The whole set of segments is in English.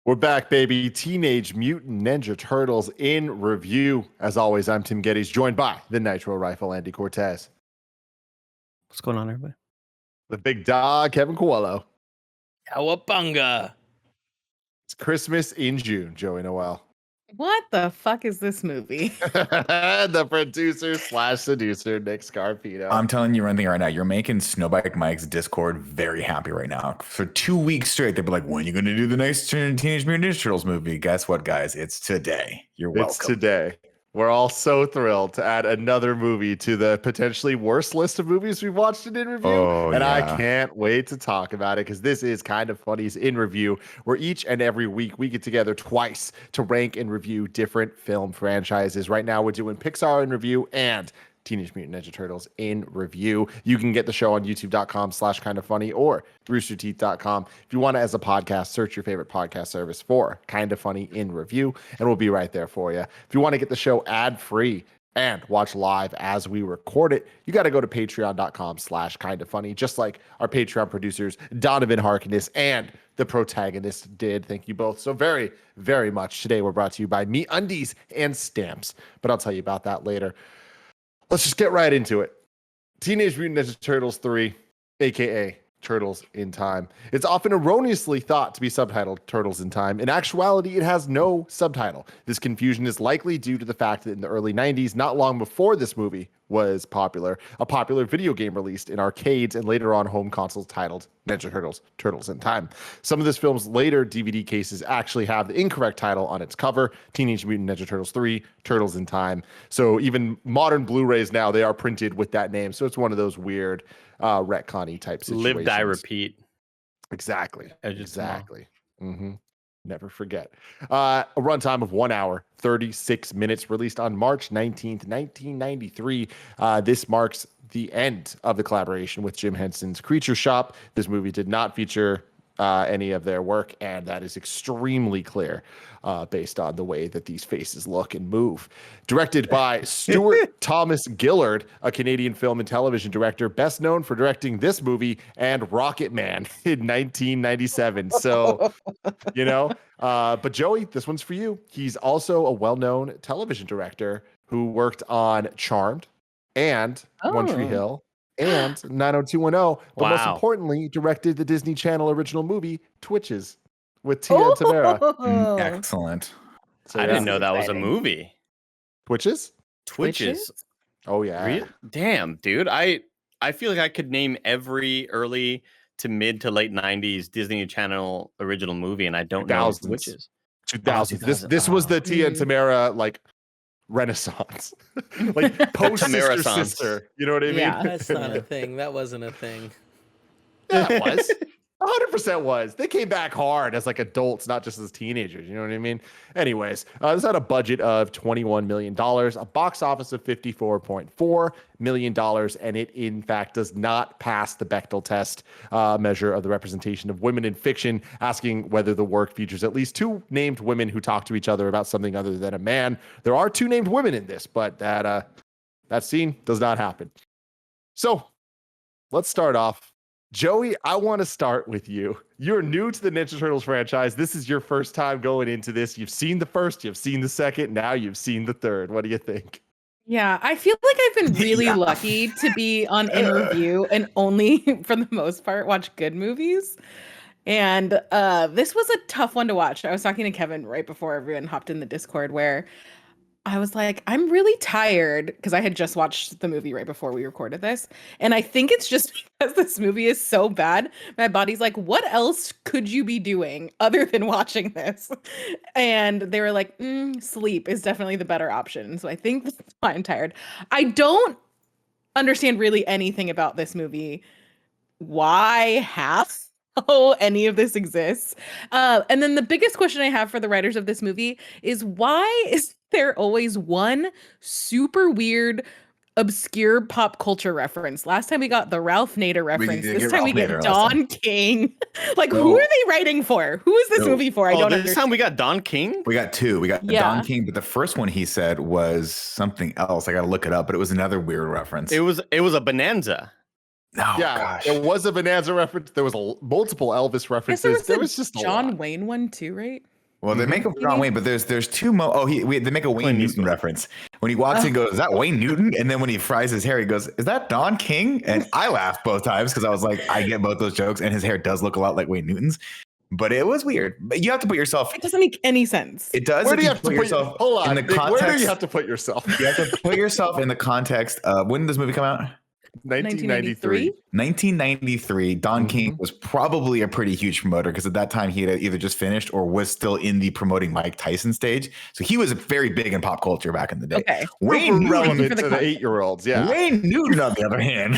We're back, baby. Teenage Mutant Ninja Turtles in review. As always, I'm Tim Gettys, joined by the Nitro Rifle, Andy Cortez. What's going on, everybody? The big dog, Kevin Coelho. Cowabunga. It's Christmas in June, Joey Noel. What the fuck is this movie? The producer / seducer, Nick Scarpino. I'm telling you one thing right now. You're making Snowbike Mike's Discord very happy right now. For 2 weeks straight, they'll be like, when are you going to do the next Teenage Mutant Ninja Turtles movie? Guess what, guys? It's today. You're welcome. It's today. We're all so thrilled to add another movie to the potentially worst list of movies we've watched in review. And I can't wait to talk about it because this is Kind of Funny's in review, where each and every week we get together twice to rank and review different film franchises. Right now we're doing Pixar in review and Teenage Mutant Ninja Turtles in review. You can get the show on youtube.com/kindoffunny or roosterteeth.com. If you want it as a podcast, search your favorite podcast service for Kind of Funny in review, and we'll be right there for you. If you want to get the show ad-free and watch live as we record it, you got to go to patreon.com/kindoffunny, just like our Patreon producers, Donovan Harkness and the protagonist did. Thank you both so very, very much. Today we're brought to you by MeUndies and Stamps, but I'll tell you about that later. Let's just get right into it. Teenage Mutant Ninja Turtles 3, aka Turtles in Time. It's often erroneously thought to be subtitled Turtles in Time. In actuality, it has no subtitle. This confusion is likely due to the fact that in the early 90s, not long before this movie was popular, a popular video game released in arcades and later on home consoles titled Ninja Turtles, Turtles in Time. Some of this film's later DVD cases actually have the incorrect title on its cover, Teenage Mutant Ninja Turtles 3, Turtles in Time. So even modern Blu-rays now, they are printed with that name. So it's one of those weird retconny type situations. Live, die, repeat. Exactly. Exactly. Mm-hmm. Never forget. A runtime of 1 hour, 36 minutes, released on March 19th, 1993. This marks the end of the collaboration with Jim Henson's Creature Shop. This movie did not feature any of their work, and that is extremely clear based on the way that these faces look and move. Directed by Stuart Thomas Gillard, a Canadian film and television director, best known for directing this movie and Rocket Man in 1997. So, but Joey, this one's for you. He's also a well-known television director who worked on Charmed and One Tree Hill and 90210, but most importantly, directed the Disney Channel original movie Twitches with Tia and Tamara. Excellent. So, I didn't know that was a movie. Twitches? Oh yeah. Really? Damn, dude. I feel like I could name every early to mid to late 90s Disney Channel original movie, and I don't know Twitches. 2000s. This was the Tia and Tamara Renaissance, like post sister. You know what I mean? Yeah, that's not a thing. That wasn't a thing. Yeah, it was. 100% was. They came back hard as adults, not just as teenagers. You know what I mean? Anyways, this had a budget of $21 million, a box office of $54.4 million, and it in fact does not pass the Bechdel test measure of the representation of women in fiction, asking whether the work features at least two named women who talk to each other about something other than a man. There are two named women in this, but that scene does not happen. So let's start off. Joey, I want to start with you. You're new to the Ninja Turtles franchise. This is your first time going into this. You've seen the first, you've seen the second, now you've seen the third. What do you think? Yeah, I feel like I've been really lucky to be on in review and only, for the most part, watch good movies. And this was a tough one to watch. I was talking to Kevin right before everyone hopped in the Discord, where I was like, I'm really tired because I had just watched the movie right before we recorded this. And I think it's just because this movie is so bad. My body's like, what else could you be doing other than watching this? And they were like, sleep is definitely the better option. So I think that's why I'm tired. I don't understand really anything about this movie. Why any of this exists? And then the biggest question I have for the writers of this movie is, why is there always one super weird, obscure pop culture reference? Last time we got the Ralph Nader reference. This time we get Don King. Who are they writing for? Who is this movie for? I don't understand. This time we got Don King? We got two. We got Don King, but the first one he said was something else. I got to look it up, but it was another weird reference. It was a Bonanza. There was a Bonanza reference. There was multiple Elvis references. There was just John Wayne one too, right? Well, they make a John Wayne, but there's two. They make a Wayne Newton reference when he walks in. Goes, is that Wayne Newton? And then when he fries his hair, he goes, is that Don King? And I laughed both times because I was like, I get both those jokes, and his hair does look a lot like Wayne Newton's. But it was weird. But you have to put yourself. It doesn't make any sense. It does. Where do you have to put yourself? Hold on. In the context, where do you have to put yourself? You have to put yourself in the context of when did this movie come out? 1993. 1993. Don King was probably a pretty huge promoter because at that time he had either just finished or was still in the promoting Mike Tyson stage. So he was very big in pop culture back in the day. Okay. Wayne relevant to the 8-year-olds. Yeah. Wayne Newton, on the other hand,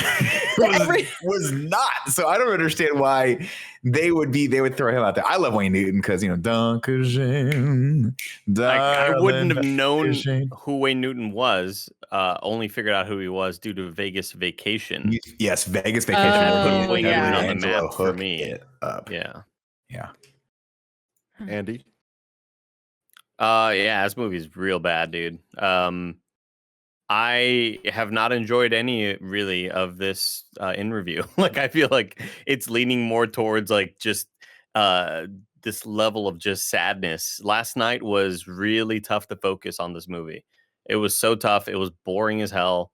was not. So I don't understand why they would throw him out there. I love Wayne Newton because Duncan. I wouldn't have known who Wayne Newton was. Only figured out who he was due to Vegas Vacation. Yes, Vegas Vacation. Put Wayne Newton on the map for me. Yeah. Andy. Yeah, this movie's real bad, dude. I have not enjoyed any really of this in review. Like, I feel like it's leaning more towards like just this level of just sadness. Last night was really tough to focus on this movie. It was so tough. It was boring as hell.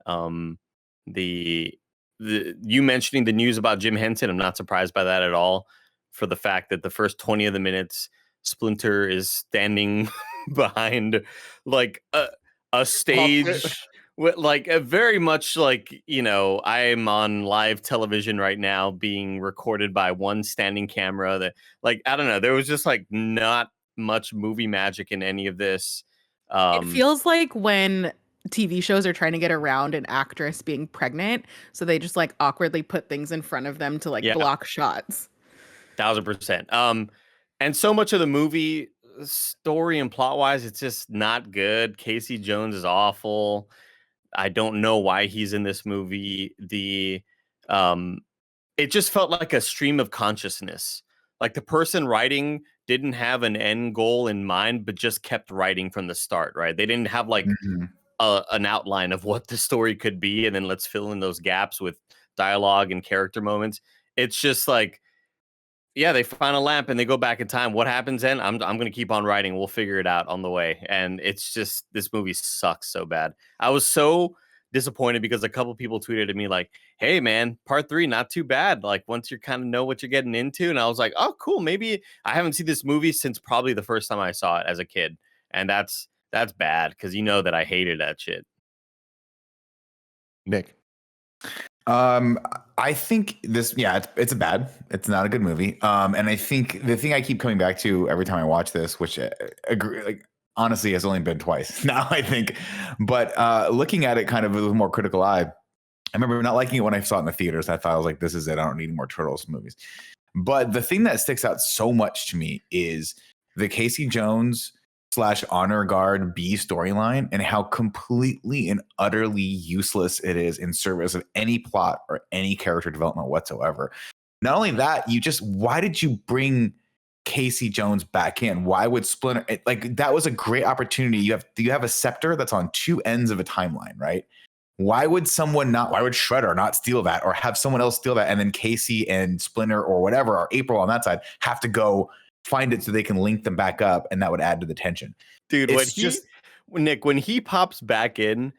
The you mentioning the news about Jim Henson, I'm not surprised by that at all. For the fact that the first 20 of the minutes, Splinter is standing behind like a stage with like a very much like, I'm on live television right now being recorded by one standing camera that like, I don't know. There was just like not much movie magic in any of this. It feels like when TV shows are trying to get around an actress being pregnant. So they just like awkwardly put things in front of them to like block shots. 1000%. And so much of the movie story and plot wise, it's just not good. Casey Jones is awful. I don't know why he's in this movie. It just felt like a stream of consciousness. Like the person writing didn't have an end goal in mind, but just kept writing from the start, right? They didn't have like an outline of what the story could be, and then let's fill in those gaps with dialogue and character moments. It's just like, yeah, they find a lamp and they go back in time. What happens then? I'm going to keep on writing. We'll figure it out on the way. And it's just, this movie sucks so bad. I was so disappointed because a couple people tweeted at me like, hey man, part 3, not too bad. Like once you kind of know what you're getting into. And I was like, oh, cool. Maybe I haven't seen this movie since probably the first time I saw it as a kid. And that's bad because that I hated that shit. Nick. I think this, it's it's not a good movie. And I think the thing I keep coming back to every time I watch this, which honestly has only been twice now, I think, but looking at it kind of with a more critical eye, I remember not liking it when I saw it in the theaters. I thought I was like, this is it. I don't need more Turtles movies. But the thing that sticks out so much to me is the Casey Jones / honor guard B storyline and how completely and utterly useless it is in service of any plot or any character development whatsoever. Not only that, why did you bring Casey Jones back in? Why would Splinter, like that was a great opportunity. You have a scepter that's on two ends of a timeline, right? Why would Shredder not steal that or have someone else steal that? And then Casey and Splinter or whatever, or April on that side have to go find it so they can link them back up, and that would add to the tension. Dude, Nick, when he pops back in,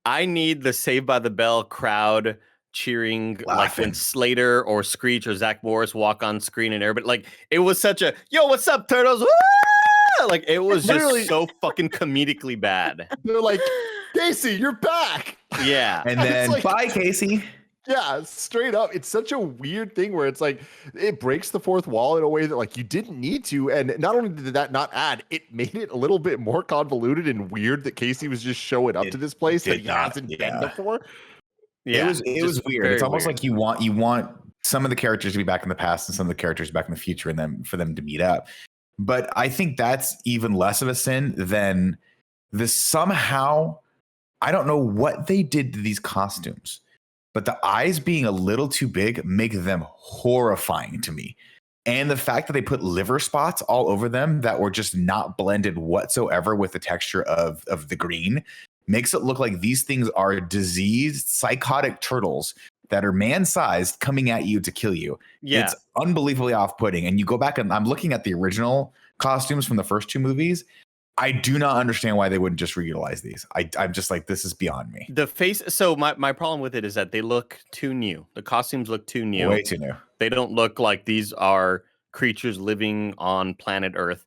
I need the Saved by the Bell crowd cheering, laughing. Like when Slater or Screech or Zach Morris walk on screen and everybody, like it was such a, yo, what's up, Turtles? Woo! Like it was just so fucking comedically bad. They're like, Casey, you're back. Yeah. And then like, bye, Casey. Yeah, straight up. It's such a weird thing where it's like it breaks the fourth wall in a way that like you didn't need to. And not only did that not add, it made it a little bit more convoluted and weird that Casey was just showing up to this place that he hasn't been before. Yeah, it was weird. It's almost like you want some of the characters to be back in the past and some of the characters back in the future, and then for them to meet up. But I think that's even less of a sin than this. Somehow, I don't know what they did to these costumes, but the eyes being a little too big make them horrifying to me. And the fact that they put liver spots all over them that were just not blended whatsoever with the texture of the green makes it look like these things are diseased, psychotic turtles that are man-sized coming at you to kill you. Yeah. It's unbelievably off-putting. And you go back and I'm looking at the original costumes from the first two movies. I do not understand why they wouldn't just reutilize these. I'm just like, this is beyond me. The face. So my problem with it is that they look too new. The costumes look too new. Way too new. They don't look like these are creatures living on planet Earth.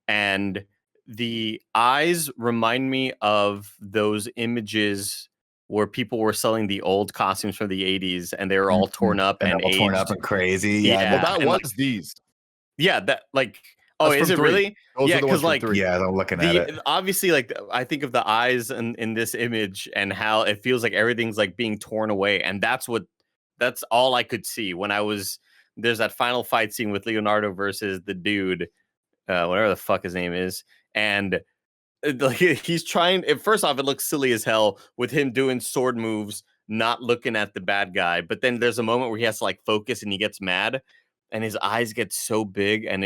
And the eyes remind me of those images where people were selling the old costumes from the 80s and they were all torn up and all aged. torn up and crazy. Yeah. Well, that and was these. Yeah, that like. Oh, That's is it from 3. really? Those Yeah, are the ones because from like 3. Yeah, I'm looking at it. Obviously, like I think of the eyes in this image and how it feels like everything's like being torn away, and that's all I could see when I was. There's that final fight scene with Leonardo versus the dude, whatever the fuck his name is, and like he's trying. First off, it looks silly as hell with him doing sword moves, not looking at the bad guy. But then there's a moment where he has to like focus and he gets mad, and his eyes get so big, and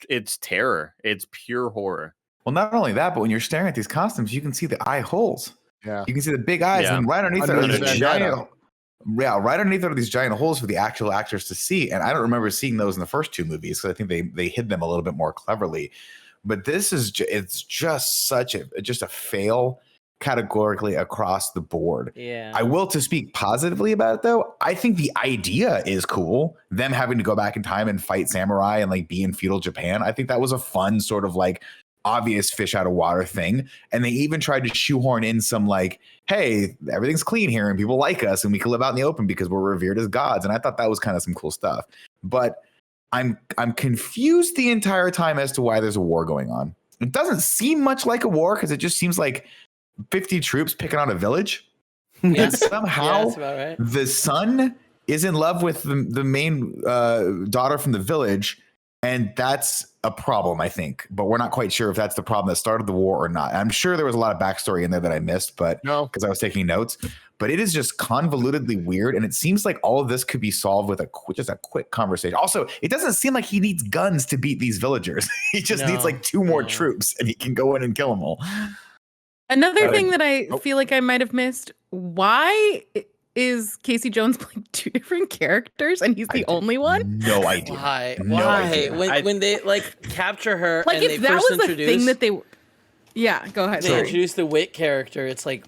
it's terror. It's pure horror. Well, not only that, but when you're staring at these costumes, you can see the eye holes. Yeah. You can see the big eyes, Yeah. and right underneath are Under these the giant. Yeah, right underneath are these giant holes for the actual actors to see. And I don't remember seeing those in the first two movies, because I think they hid them a little bit more cleverly. But this is it's just such a fail categorically across the board. Yeah. I will to speak positively about it though. I think the idea is cool. Them having to go back in time and fight samurai and like be in feudal Japan. I think that was a fun sort of like obvious fish out of water thing. And they even tried to shoehorn in some like, hey, everything's clean here and people like us and we can live out in the open because we're revered as gods. And I thought that was kind of some cool stuff. But I'm confused the entire time as to why there's a war going on. It doesn't seem much like a war because it just seems like 50 troops picking on a village. Yeah. And somehow that's about right. the son is in love with the main daughter from the village. And that's a problem, I think. But we're not quite sure if that's the problem that started the war or not. I'm sure there was a lot of backstory in there that I missed, but No. because I was taking notes. But it is just convolutedly weird. And it seems like all of this could be solved with just a quick conversation. Also, it doesn't seem like he needs guns to beat these villagers. He just needs like 2 more troops and he can go in and kill them all. Another thing that I feel like I might have missed, why is Casey Jones playing 2 different characters and he's the only one? No idea. Why? No Why? idea. When they like capture her Like and if they that first was the introduce, thing that they Yeah, go ahead. they Sorry. introduce the Wit character, it's like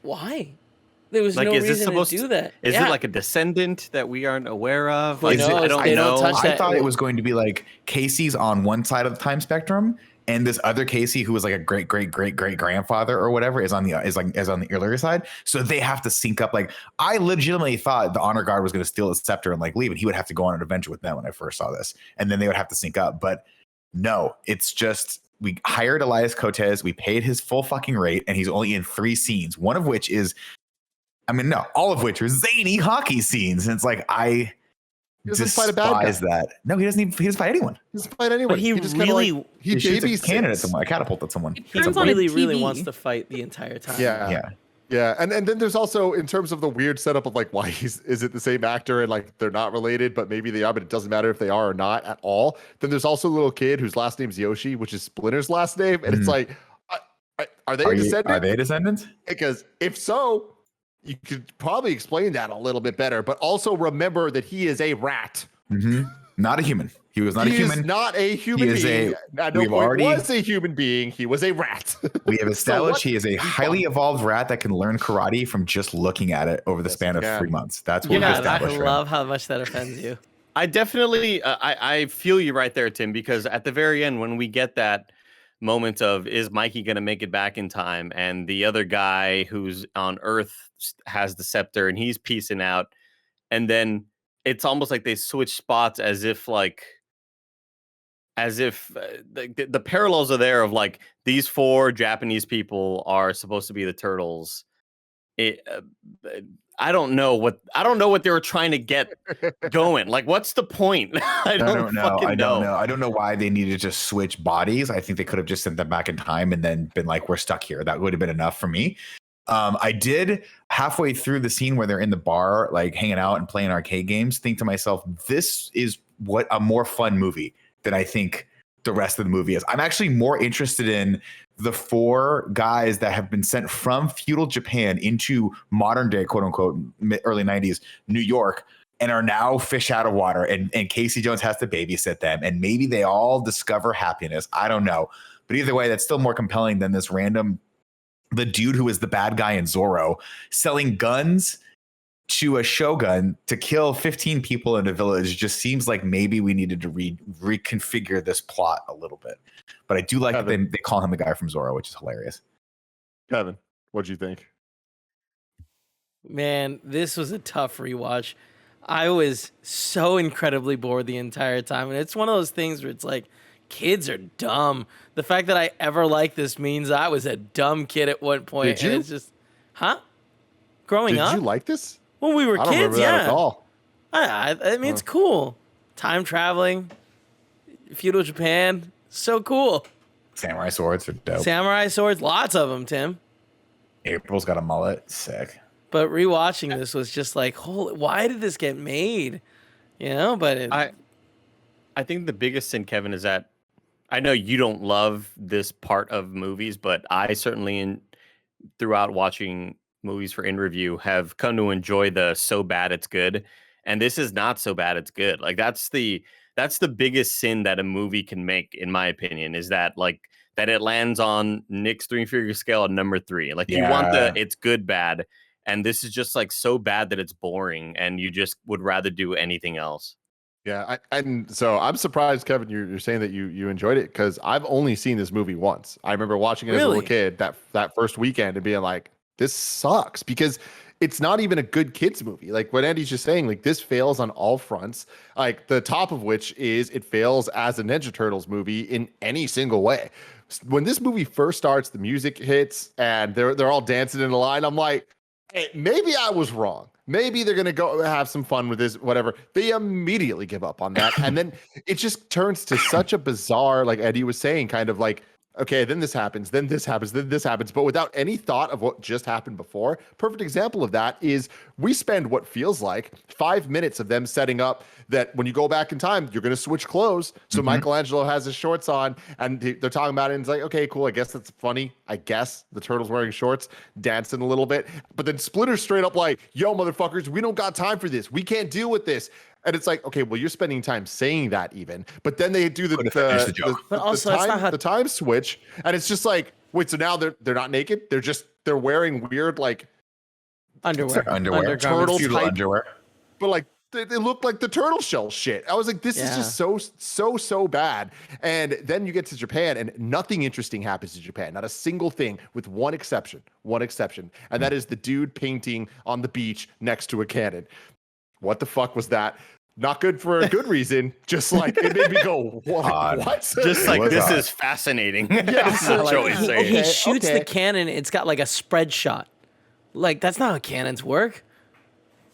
why? There was Like, no is this reason supposed to do that. Is Yeah. it like a descendant that we aren't aware of? Who Like, knows? I don't They know. don't touch I that. thought it was going to be like Casey's on one side of the time spectrum, and this other Casey, who was like a great grandfather or whatever, is on the earlier side. So they have to sync up. Like I legitimately thought the honor guard was going to steal his scepter and like leave, and he would have to go on an adventure with them when I first saw this, and then they would have to sync up. But no, it's just we hired Elias Cotes, we paid his full fucking rate, and he's only in 3 scenes. One of which is, all of which are zany hockey scenes, and it's like I despise that. No, he doesn't fight anyone. He doesn't fight anyone. But he just really- kinda, like, He shoots a babysits. cannon at someone, a catapult at someone. He He turns on a really TV. wants to fight the entire time. Yeah. And then there's also, in terms of the weird setup of like why is it the same actor and like they're not related, but maybe they are, but it doesn't matter if they are or not at all. Then there's also a little kid whose last name's Yoshi, which is Splinter's last name, and it's like, are they a descendant? Are they descendants? Because if so, you could probably explain that a little bit better. But also remember that he is a rat. Mm-hmm. Not a human. He was not a He human. is not a human He is being. At no we've point already- was a human being. He was a rat. We have established he is a highly evolved rat that can learn karate from just looking at it over the span of 3 months. That's what we've Yeah, I established. for him. love how much that offends you. I definitely, I feel you right there, Tim, because at the very end, when we get that moment of, is Mikey going to make it back in time? And the other guy who's on Earth has the scepter and he's peacing out. And then it's almost like they switch spots as if the parallels are there of like these 4 Japanese people are supposed to be the turtles. I don't know what they were trying to get going. Like, what's the point? I don't know. I don't know. I don't know why they needed to just switch bodies. I think they could have just sent them back in time and then been like, we're stuck here. That would have been enough for me. I did halfway through the scene where they're in the bar, like hanging out and playing arcade games, think to myself, this is what a more fun movie than I think the rest of the movie is. I'm actually more interested in the 4 guys that have been sent from feudal Japan into modern day, quote unquote, early 90s New York and are now fish out of water. And Casey Jones has to babysit them. And maybe they all discover happiness. I don't know. But either way, that's still more compelling than this the dude who is the bad guy in Zorro selling guns to a shogun to kill 15 people in a village. Just seems like maybe we needed to reconfigure this plot a little bit. But I do like that they call him the guy from Zorro, which is hilarious. Kevin, what'd you think? Man, this was a tough rewatch. I was so incredibly bored the entire time. And it's one of those things where it's like, kids are dumb. The fact that I ever liked this means I was a dumb kid at one point. Did you? And it's just, growing up? Did you like this? When we were I don't kids, remember that at all. I mean, it's cool. Time traveling, feudal Japan, so cool. Samurai swords are dope. Samurai swords, lots of them, Tim. April's got a mullet. Sick. But rewatching this was just like, holy, why did this get made? You know, but I think the biggest sin, Kevin, is that I know you don't love this part of movies, but I certainly, throughout watching movies for in review, have come to enjoy the so bad it's good, and this is not so bad it's good. Like that's the biggest sin that a movie can make, in my opinion, is that like that it lands on Nick's 3-figure scale at number 3. Like you want it's good bad, and this is just like so bad that it's boring, and you just would rather do anything else. Yeah, and so I'm surprised, Kevin, you're saying that you enjoyed it, because I've only seen this movie once. I remember watching it as a little kid that first weekend and being like, this sucks, because it's not even a good kids movie. Like what Andy's just saying, like this fails on all fronts. Like the top of which is it fails as a Ninja Turtles movie in any single way. When this movie first starts, the music hits and they're all dancing in a line. I'm like, hey, maybe I was wrong. Maybe they're going to go have some fun with this, whatever. They immediately give up on that. And then it just turns to such a bizarre, like Eddie was saying, kind of like, okay, then this happens, then this happens, then this happens, but without any thought of what just happened before. Perfect example of that is we spend what feels like 5 minutes of them setting up that when you go back in time, you're going to switch clothes. So Michelangelo has his shorts on and they're talking about it and it's like, okay, cool. I guess that's funny. I guess the turtle's wearing shorts, dancing a little bit, but then Splinter's straight up like, yo, motherfuckers, we don't got time for this. We can't deal with this. And it's like, okay, well, you're spending time saying that even, but then they do the time switch, and it's just like, wait, so now they're not naked, they're wearing weird like underwear, turtle type underwear, but like they look like the turtle shell shit. I was like, this is just so bad. And then you get to Japan, and nothing interesting happens in Japan, not a single thing, with one exception, and that is the dude painting on the beach next to a cannon. What the fuck was that? Not good for a good reason. Just like it made me go, what? Just like this is fascinating. Yeah, so like, he shoots the cannon. It's got like a spread shot. Like that's not how cannons work.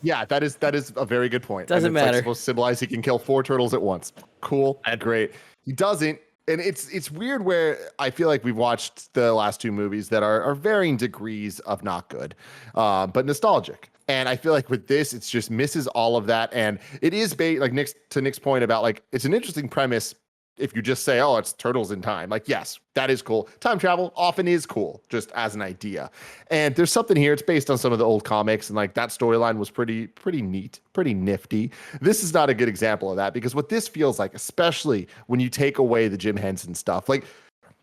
Yeah, that is a very good point. Doesn't matter. Like supposed to symbolize he can kill 4 turtles at once. Cool, great. He doesn't. And it's weird where I feel like we've watched the last 2 movies that are varying degrees of not good, but nostalgic. And I feel like with this, it's just misses all of that. And it is like Nick's point about like, it's an interesting premise if you just say, oh, it's turtles in time. Like, yes, that is cool. Time travel often is cool, just as an idea. And there's something here. It's based on some of the old comics. And like that storyline was pretty neat, pretty nifty. This is not a good example of that, because what this feels like, especially when you take away the Jim Henson stuff, like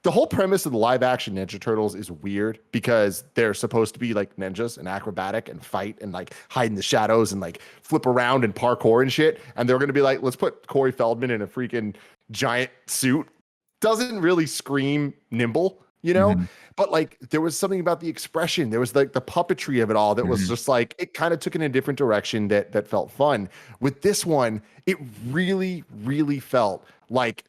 the whole premise of the live action Ninja Turtles is weird because they're supposed to be like ninjas and acrobatic and fight and like hide in the shadows and like flip around and parkour and shit. And they're going to be like, let's put Corey Feldman in a freaking giant suit. Doesn't really scream nimble, you know? But like there was something about the expression. There was like the puppetry of it all that was just like, it kind of took in a different direction that felt fun. With this one, it really, really felt like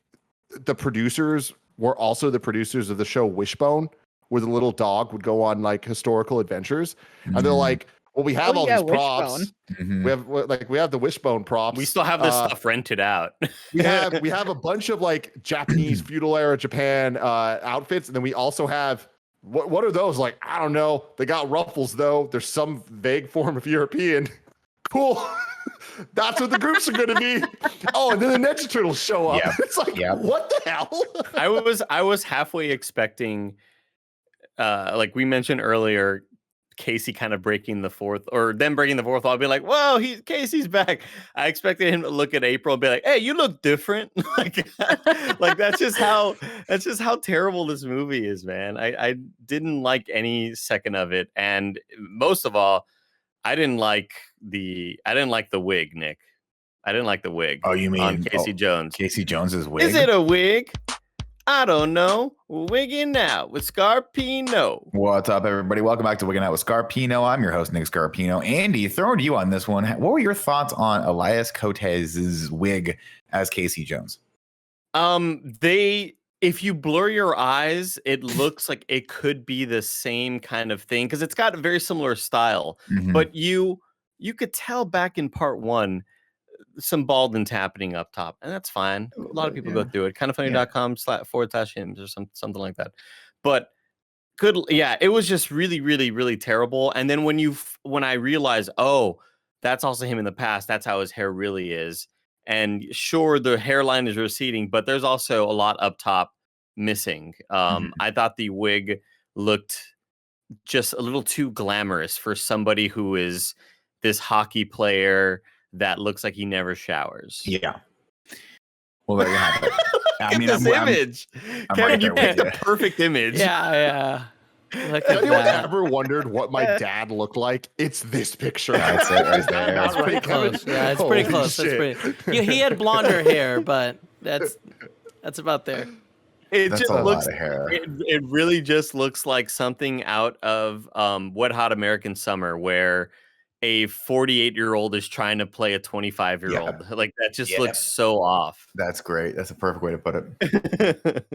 the producers were also the producers of the show Wishbone, where the little dog would go on like historical adventures. And they're like, well, we have all these props. We have the Wishbone props. We still have this stuff rented out. we have a bunch of like Japanese feudal era Japan outfits. And then we also have, what are those? Like, I don't know. They got ruffles though. There's some vague form of European. Cool. That's what the groups are going to be. Oh, and then the Ninja Turtles show up. Yep. It's like, what the hell? I was halfway expecting, like we mentioned earlier, Casey kind of breaking the fourth, or them breaking the fourth wall, I'll be like, "Whoa, Casey's back!" I expected him to look at April and be like, "Hey, you look different." like that's just how terrible this movie is, man. I didn't like any second of it, and most of all, I didn't like the wig, Nick. I didn't like the wig. Oh, you mean on Casey Jones? Casey Jones's wig? Is it a wig? I don't know. We're wigging out with Scarpino. What's up, everybody? Welcome back to Wigging Out with Scarpino. I'm your host, Nick Scarpino. Andy, throwing to you on this one. What were your thoughts on Elias Cote's wig as Casey Jones? If you blur your eyes, it looks like it could be the same kind of thing because it's got a very similar style. Mm-hmm. But you could tell back in part one some baldness happening up top, and that's fine. A lot of people go through it. Kindoffunny.com//hymns or something like that. But good, yeah, it was just really, really, really terrible. And then when I realized, oh, that's also him in the past. That's how his hair really is. And sure, the hairline is receding, but there's also a lot up top missing. I thought the wig looked just a little too glamorous for somebody who is this hockey player that looks like he never showers. Yeah. Well, there you have it. I mean, this image. Kevin, you picked the perfect image. Yeah. Has anyone ever wondered what my dad looked like? It's this picture. That's it right there. That's pretty close. Yeah, it's pretty close. He had blonder hair, but that's about there. It just looks. It really just looks like something out of Wet Hot American Summer, where a 48-year-old is trying to play a 25-year-old. Yeah. Like that just looks so off. That's great. That's a perfect way to put it.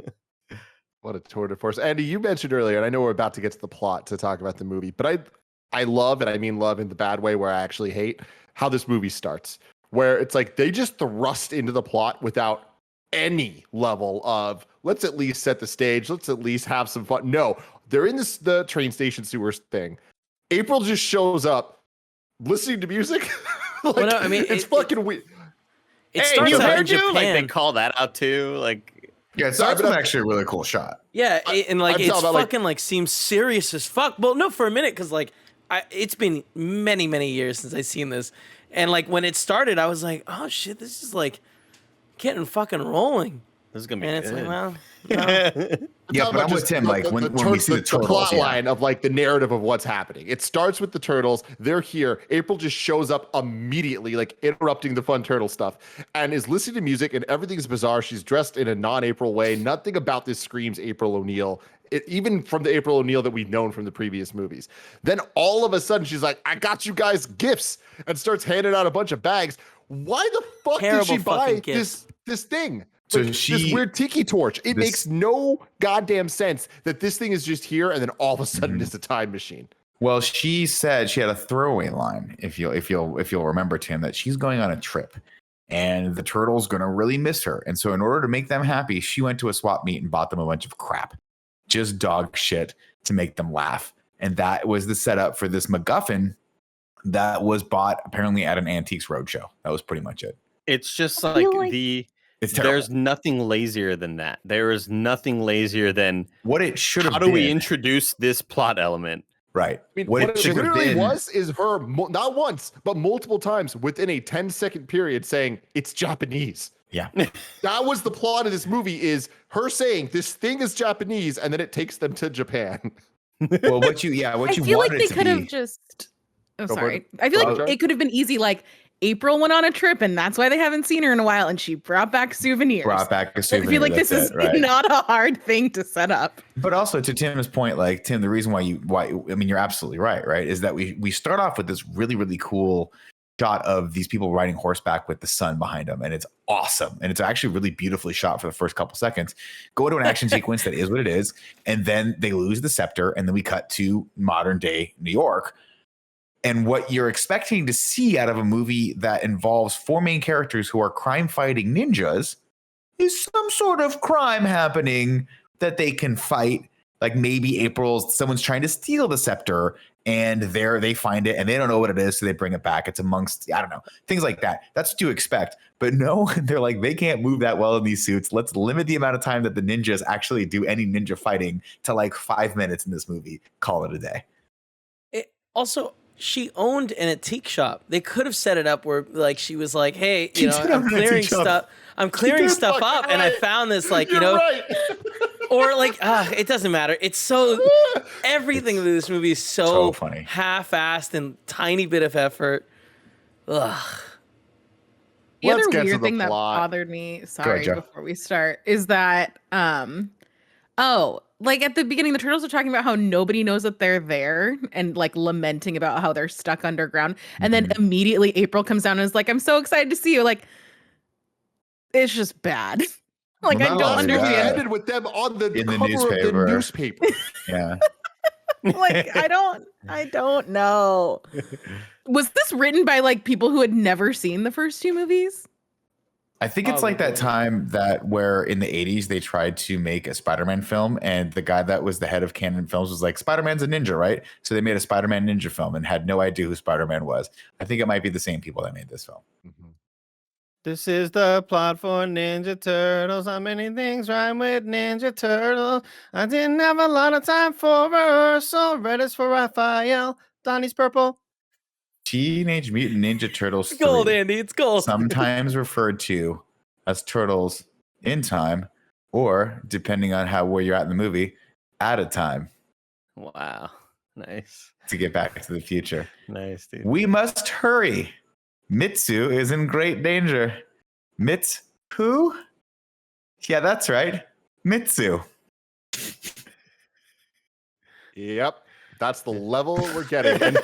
What a tour de force. Andy, you mentioned earlier, and I know we're about to get to the plot to talk about the movie, but I love, and I mean love in the bad way where I actually hate, how this movie starts, where it's like they just thrust into the plot without any level of, let's at least set the stage, let's at least have some fun. No, they're in the train station sewers thing. April just shows up listening to music. Like, well, no, I mean, it's fucking weird. It starts out in Japan. Like they call that out too. Like, yeah, it's actually a really cool shot. Yeah, and like it's fucking like seems serious as fuck. Well, no, for a minute, because like it's been many, many years since I've seen this, and like when it started, I was like, oh shit, this is like getting fucking rolling. This is gonna be and good. It's like, well, no. Yeah, but I'm with Tim. Like when we see the turtles, plot line of like the narrative of what's happening. It starts with the turtles. They're here. April just shows up immediately, like interrupting the fun turtle stuff, and is listening to music. And everything's bizarre. She's dressed in a non-April way. Nothing about this screams April O'Neil. Even from the April O'Neil that we've known from the previous movies. Then all of a sudden she's like, "I got you guys gifts," and starts handing out a bunch of bags. Why the fuck did she buy this thing? So like, this weird tiki torch. It makes no goddamn sense that this thing is just here and then all of a sudden it's a time machine. Well, she said she had a throwaway line, if you'll remember, Tim, that she's going on a trip and the turtle's gonna really miss her. And so in order to make them happy, she went to a swap meet and bought them a bunch of crap. Just dog shit to make them laugh. And that was the setup for this MacGuffin that was bought apparently at an Antiques Roadshow. That was pretty much it. It's just like there's nothing lazier than that. There is nothing lazier than what it should have been. How do we introduce this plot element? Right. I mean, what it literally is her, not once, but multiple times within a 10-second period saying it's Japanese. Yeah. That was the plot of this movie, is her saying this thing is Japanese, and then it takes them to Japan. Well, I feel like they could have just... Oh, sorry. I feel like it could have been easy, like, April went on a trip, and that's why they haven't seen her in a while, and she brought back souvenirs. I feel like this is not a hard thing to set up. But also, to Tim's point, like, Tim, the reason why I mean, you're absolutely right, is that we start off with this really, really cool shot of these people riding horseback with the sun behind them, and it's awesome. And it's actually really beautifully shot for the first couple seconds. Go to an action sequence that is what it is, and then they lose the scepter, and then we cut to modern day New York. And what you're expecting to see out of a movie that involves four main characters who are crime-fighting ninjas is some sort of crime happening that they can fight. Like maybe someone's trying to steal the scepter, and they find it, and they don't know what it is, so they bring it back. It's amongst, I don't know, things like that. That's what you expect. But no, they're like, they can't move that well in these suits. Let's limit the amount of time that the ninjas actually do any ninja fighting to like 5 minutes in this movie. Call it a day. Also, she owned an antique shop. They could have set it up where like she was like, "Hey, you know, I'm clearing stuff. I'm clearing stuff up, and I found this like, you know, right. or like, it doesn't matter. It's so everything in this movie is so funny, half-assed and tiny bit of effort. Ugh. The Let's other get to weird the thing that plot. bothered me, sorry, Joe. before we start, is that like at the beginning, the turtles are talking about how nobody knows that they're there and like lamenting about how they're stuck underground. And then immediately April comes down and is like, I'm so excited to see you. Like, it's just bad. Like, Well, I not don't only that, understand. Ended with them on the In the cover of the newspaper. newspaper. Yeah. Like, I don't know. Was this written by like people who had never seen the first two movies? I think it's like that time that where in the 80s they tried to make a Spider-Man film, and the guy that was the head of Canon Films was like, Spider-Man's a ninja, right? So they made a Spider-Man ninja film and had no idea who Spider-Man was. I think it might be the same people that made this film. This is the plot for Ninja Turtles. How many things rhyme with Ninja Turtles? I didn't have a lot of time for rehearsal. Red is for Raphael. Donnie's purple. Teenage Mutant Ninja Turtles 3, It's gold, Andy. It's gold. sometimes referred to as Turtles in Time, or depending on where you're at in the movie, at a time. Wow. Nice. To get back to the future. Nice, dude. We must hurry. Mitsu is in great danger. Mitsu? Who? Yeah, that's right. Mitsu. Yep. That's the level we're getting. And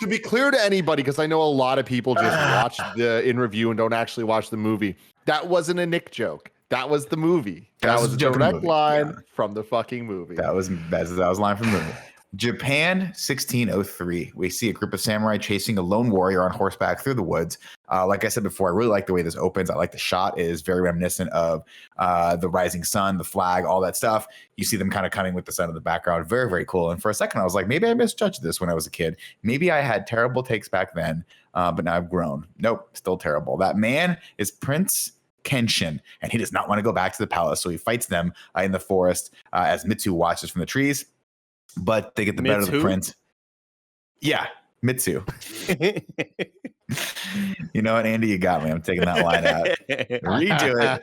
to be clear to anybody, because I know a lot of people just watch the in review and don't actually watch the movie, that wasn't a Nick joke. That was the movie. That was a direct line from the fucking movie. That was a line from the movie. Japan 1603. We see a group of samurai chasing a lone warrior on horseback through the woods. Like I said before, I really like the way this opens. I like the shot. It is very reminiscent of the rising sun, the flag, all that stuff. You see them kind of coming with the sun in the background. Very, very cool. And for a second, I was like, maybe I misjudged this when I was a kid. Maybe I had terrible takes back then, but now I've grown. Nope, still terrible. That man is Prince Kenshin, and he does not want to go back to the palace. So he fights them in the forest as Mitsu watches from the trees. But they get the better of the prince. Yeah, Mitsu. You know what, Andy? You got me. I'm taking that line out. Redo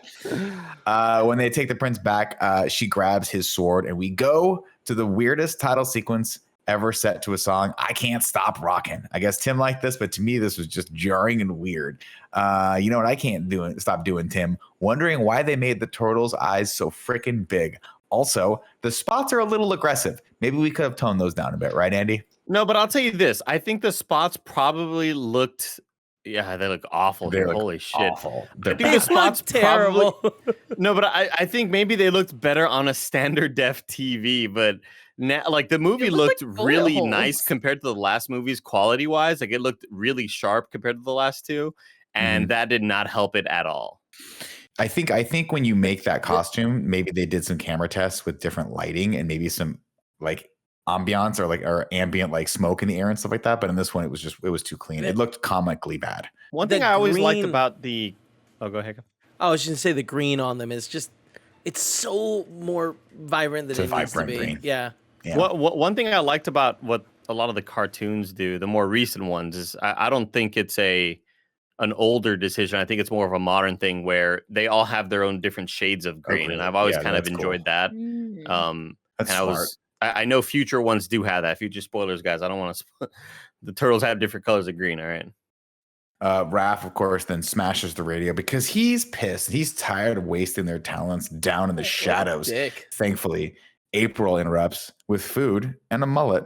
it. When they take the prince back, she grabs his sword, and we go to the weirdest title sequence ever set to a song. I Can't Stop Rocking. I guess Tim liked this, but to me, this was just jarring and weird. You know what I can't stop doing, Tim? Wondering why they made the turtles' eyes so freaking big. Also, the spots are a little aggressive. Maybe we could have toned those down a bit, right, Andy? No, but I'll tell you this. I think the spots probably looked, they look awful. Holy shit. Awful. I think the spots terrible. Probably, no, but I think maybe they looked better on a standard def TV, but now, like the movie looked like really holes. nice compared to the last movies quality wise. Like it looked really sharp compared to the last two, and that did not help it at all. I think when you make that costume, maybe they did some camera tests with different lighting and maybe some like ambiance or ambient like smoke in the air and stuff like that. But in this one, it was too clean. It looked comically bad. One thing I always liked about the go ahead. I was just gonna say the green on them is just it's so more vibrant than it needs to be. Green. Yeah. One thing I liked about what a lot of the cartoons do, the more recent ones, is I don't think it's an older decision. I think it's more of a modern thing where they all have their own different shades of green, and I've always kind of enjoyed that. That's and smart. I know future ones do have that. Future spoilers, guys. I don't want to. The turtles have different colors of green. All right. Raph, of course, then smashes the radio because he's pissed. He's tired of wasting their talents down in the shadows. Thankfully, April interrupts with food and a mullet.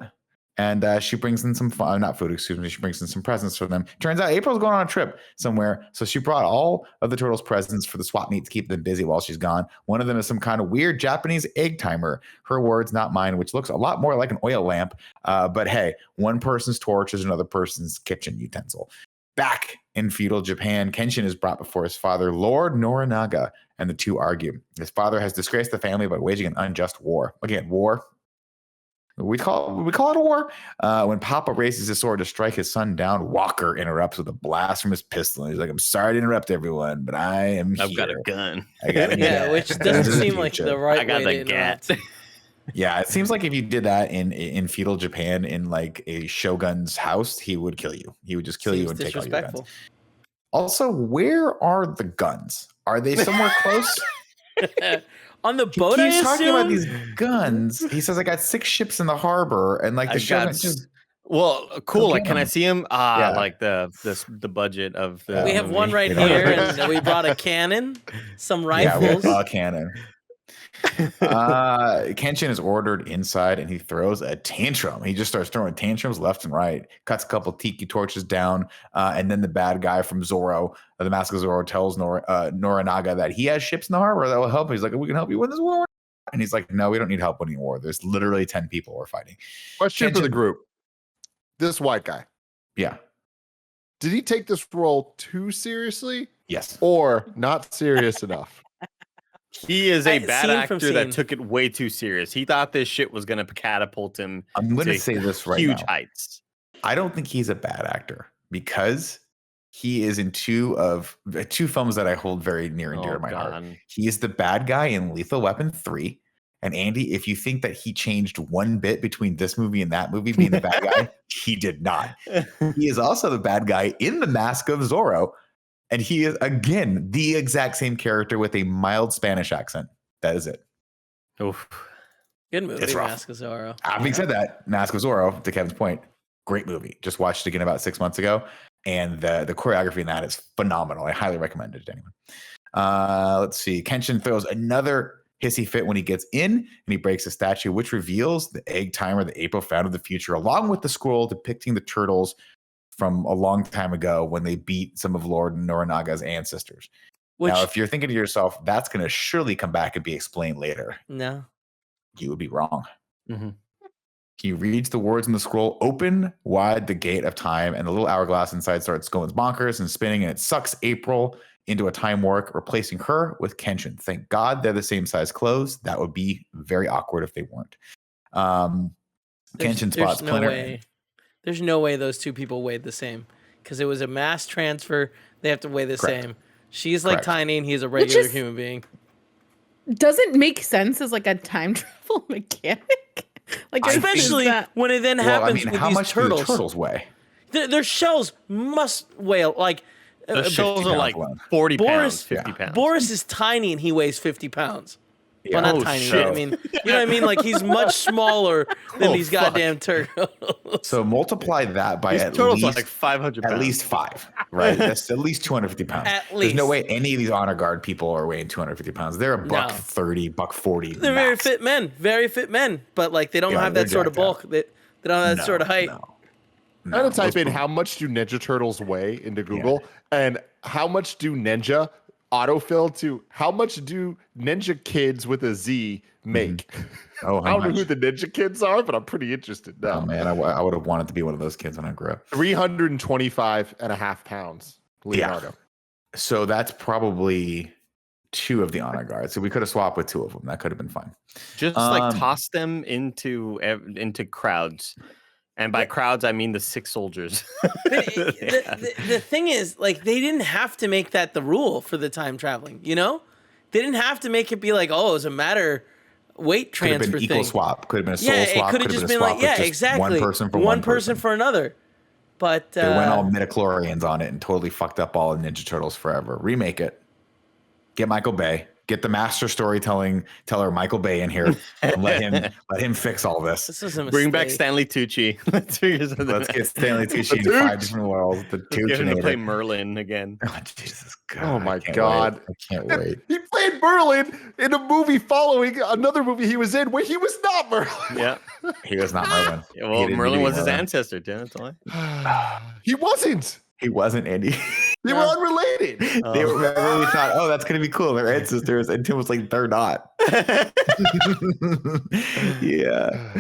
And she brings in some not food, excuse me. She brings in some presents for them. Turns out April's going on a trip somewhere. So she brought all of the turtles' presents for the swap meet to keep them busy while she's gone. One of them is some kind of weird Japanese egg timer. Her words, not mine, which looks a lot more like an oil lamp. But hey, one person's torch is another person's kitchen utensil. Back in feudal Japan, Kenshin is brought before his father, Lord Norinaga, and the two argue. His father has disgraced the family by waging an unjust war. Again, war. We call it a war. When Papa raises his sword to strike his son down, Walker interrupts with a blast from his pistol. He's like, "I'm sorry to interrupt everyone, but I've got a gun. I got a gun." Which doesn't seem like the right I got way the to interrupt. gat. Yeah, it seems like if you did that in feudal Japan in like a shogun's house, he would kill you. He would just kill you and take all your guns. Also, where are the guns? Are they somewhere close? On the boat, He's I talking assume? about these guns. He says, I got 6 ships in the harbor, and like the shogun just cool. Like, get can I 'em. see him? Like the budget of the We have movie. one right here, and we brought a cannon, some rifles. Yeah, a cannon. Kenshin is ordered inside, and he throws a tantrum. He just starts throwing tantrums left and right, cuts a couple tiki torches down, and then the bad guy from Zoro, the Mask of Zoro, tells Norinaga that he has ships in the harbor that will help him. He's like, we can help you win this war. And he's like, no, we don't need help winning a war. There's literally 10 people we're fighting. Question for the group. This white guy. Yeah. Did he take this role too seriously? Yes. Or not serious enough? He is a bad actor that took it way too serious. He thought this shit was going to catapult him. I'm going to say this right huge now. heights. I don't think he's a bad actor because he is in two films that I hold very near and dear to my heart. He is the bad guy in Lethal Weapon 3. And Andy, if you think that he changed one bit between this movie and that movie being the bad guy, he did not. He is also the bad guy in The Mask of Zorro. And he is, again, the exact same character with a mild Spanish accent. That is it. Oof. Good movie, It's rough. Mask of Zorro. Having said that, Mask of Zorro, to Kevin's point, great movie. Just watched it again about 6 months ago. And the choreography in that is phenomenal. I highly recommend it to anyone. Let's see. Kenshin throws another hissy fit when he gets in, and he breaks a statue, which reveals the egg timer that April found in the future, along with the scroll depicting the turtles from a long time ago when they beat some of Lord Norinaga's ancestors. Now, if you're thinking to yourself, that's going to surely come back and be explained later. No. You would be wrong. Mm-hmm. He reads the words in the scroll, open wide the gate of time, and the little hourglass inside starts going bonkers and spinning, and it sucks April into a time warp, replacing her with Kenshin. Thank God they're the same size clothes. That would be very awkward if they weren't. Kenshin spots Splinter. There's no way those two people weighed the same because it was a mass transfer. They have to weigh the same. She's like tiny and he's a regular human being. Doesn't make sense as like a time travel mechanic. Like especially when it then happens with how these much turtles. Do the turtles weigh? Their shells must weigh like the shells are like 40 pounds, 50 pounds. Boris is tiny and he weighs 50 pounds. Yeah. Well, not tiny. I mean, you know what I mean? Like he's much smaller than these goddamn turtles. So multiply that by these at turtles least are like 500 pounds. At least 5, right? That's at least 250 pounds. At least. There's no way any of these honor guard people are weighing 250 pounds. They're a $130, $140. They're very fit men, but like they don't have that sort of bulk. They don't have that sort of height. I had to type in how much do Ninja Turtles weigh into Google and how much do Ninja autofill to how much do Ninja Kids with a Z make? Oh, I don't know who the Ninja Kids are, but I'm pretty interested now. Oh man, I would have wanted to be one of those kids when I grew up. 325.5 pounds, Leonardo. Yeah. So that's probably 2 of the honor guards. So we could have swapped with 2 of them. That could have been fun. Just like toss them into crowds. And by crowds, I mean the 6 soldiers. The thing is, like, they didn't have to make that the rule for the time traveling, you know? They didn't have to make it be like, oh, it's a matter weight transfer could have been thing. Equal swap. Could have been a soul swap. It could have just been like, exactly. One person for one person for another. But they went all midichlorians on it and totally fucked up all of Ninja Turtles forever. Remake it. Get Michael Bay. Get the master teller Michael Bay in here and let him fix all this. This is a mistake. Bring back Stanley Tucci. Let's get Stanley Tucci in 5 different worlds. The Get him to play Merlin again. Oh Jesus God! Oh my God! I can't wait. He played Merlin in a movie following another movie he was in where he was not Merlin. Yeah, he was not Merlin. Yeah, well, Merlin was his ancestor, too. That's all. He wasn't. He wasn't, Andy. They were unrelated. They really thought, oh, that's going to be cool. They're ancestors. And Tim was like, they're not. Yeah.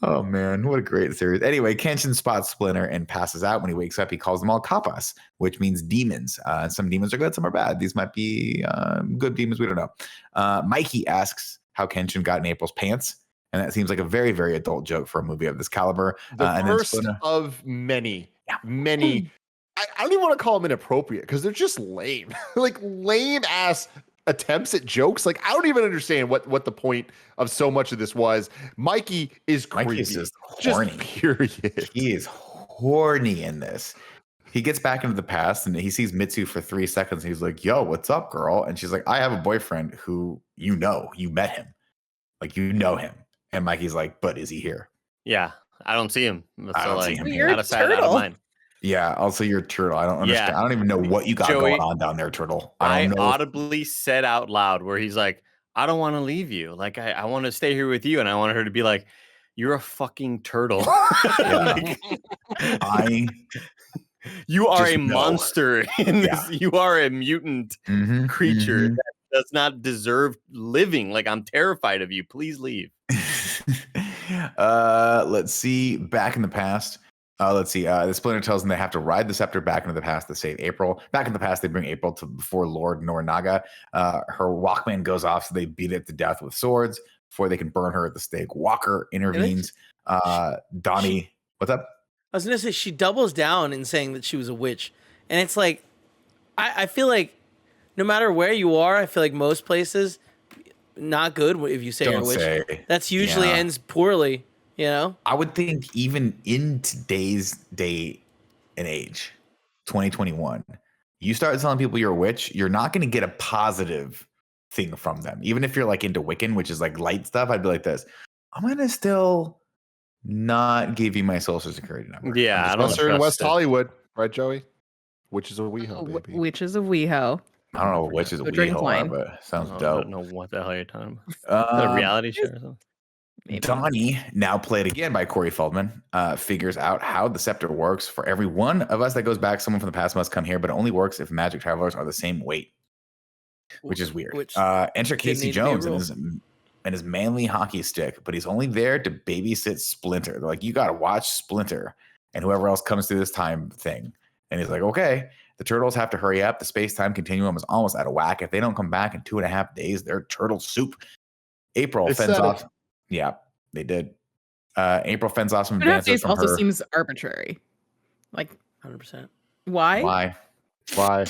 Oh, man. What a great series. Anyway, Kenshin spots Splinter and passes out. When he wakes up, he calls them all kappas, which means demons. Some demons are good, some are bad. These might be good demons. We don't know. Mikey asks how Kenshin got in April's pants. And that seems like a very, very adult joke for a movie of this caliber. The first of many. I don't even want to call them inappropriate because they're just lame. Like lame ass attempts at jokes. Like, I don't even understand what the point of so much of this was. Mikey is creepy. Mikey's just horny. Period. He is horny in this. He gets back into the past and he sees Mitsu for 3 seconds. And he's like, yo, what's up, girl? And she's like, I have a boyfriend who you met him. Like, you know him. And Mikey's like, but is he here? Yeah, I don't see him. So I don't see him here. You're out of sight, out of turtle. mind. Yeah, also you're turtle. I don't understand. Yeah. I don't even know what you got Joey, going on down there, turtle. I don't know. audibly said out loud where he's like, I don't want to leave you. Like, I want to stay here with you. And I wanted her to be like, you're a fucking turtle. Like, you are a monster in this. You are a mutant creature that does not deserve living. Like, I'm terrified of you. Please leave. Let's see. Back in the past. Let's see. The Splinter tells them they have to ride the scepter back into the past to save April. Back in the past, they bring April to before Lord Norinaga. Her Walkman goes off, so they beat it to death with swords before they can burn her at the stake. Walker intervenes. Donnie, what's up? I was gonna say she doubles down in saying that she was a witch, and it's like, I feel like no matter where you are, I feel like most places not good if you say you're a witch. That's usually ends poorly. You know, I would think even in today's day and age, 2021, you start telling people you're a witch, you're not going to get a positive thing from them. Even if you're like into Wiccan, which is like light stuff, I'd be like this. I'm going to still not give you my social security number. Yeah, I don't in West Hollywood, right, Joey? Witches of WeHo, baby. Witches of WeHo. I don't know what witches of WeHo are, but sounds dope. I don't know what the hell you're talking about. Is that a reality show or something? Maybe. Donnie, now played again by Corey Feldman, figures out how the scepter works. For every one of us that goes back, someone from the past must come here, but it only works if magic travelers are the same weight, which is weird. Enter Casey Jones and his manly hockey stick, but he's only there to babysit Splinter. They're like, you got to watch Splinter and whoever else comes through this time thing. And he's like, okay. The turtles have to hurry up. The space-time continuum is almost out of whack. If they don't come back in 2.5 days, they're turtle soup. April fends off. Yeah, they did. April fends off some advances from also her. Seems arbitrary. Like 100%. Why? Why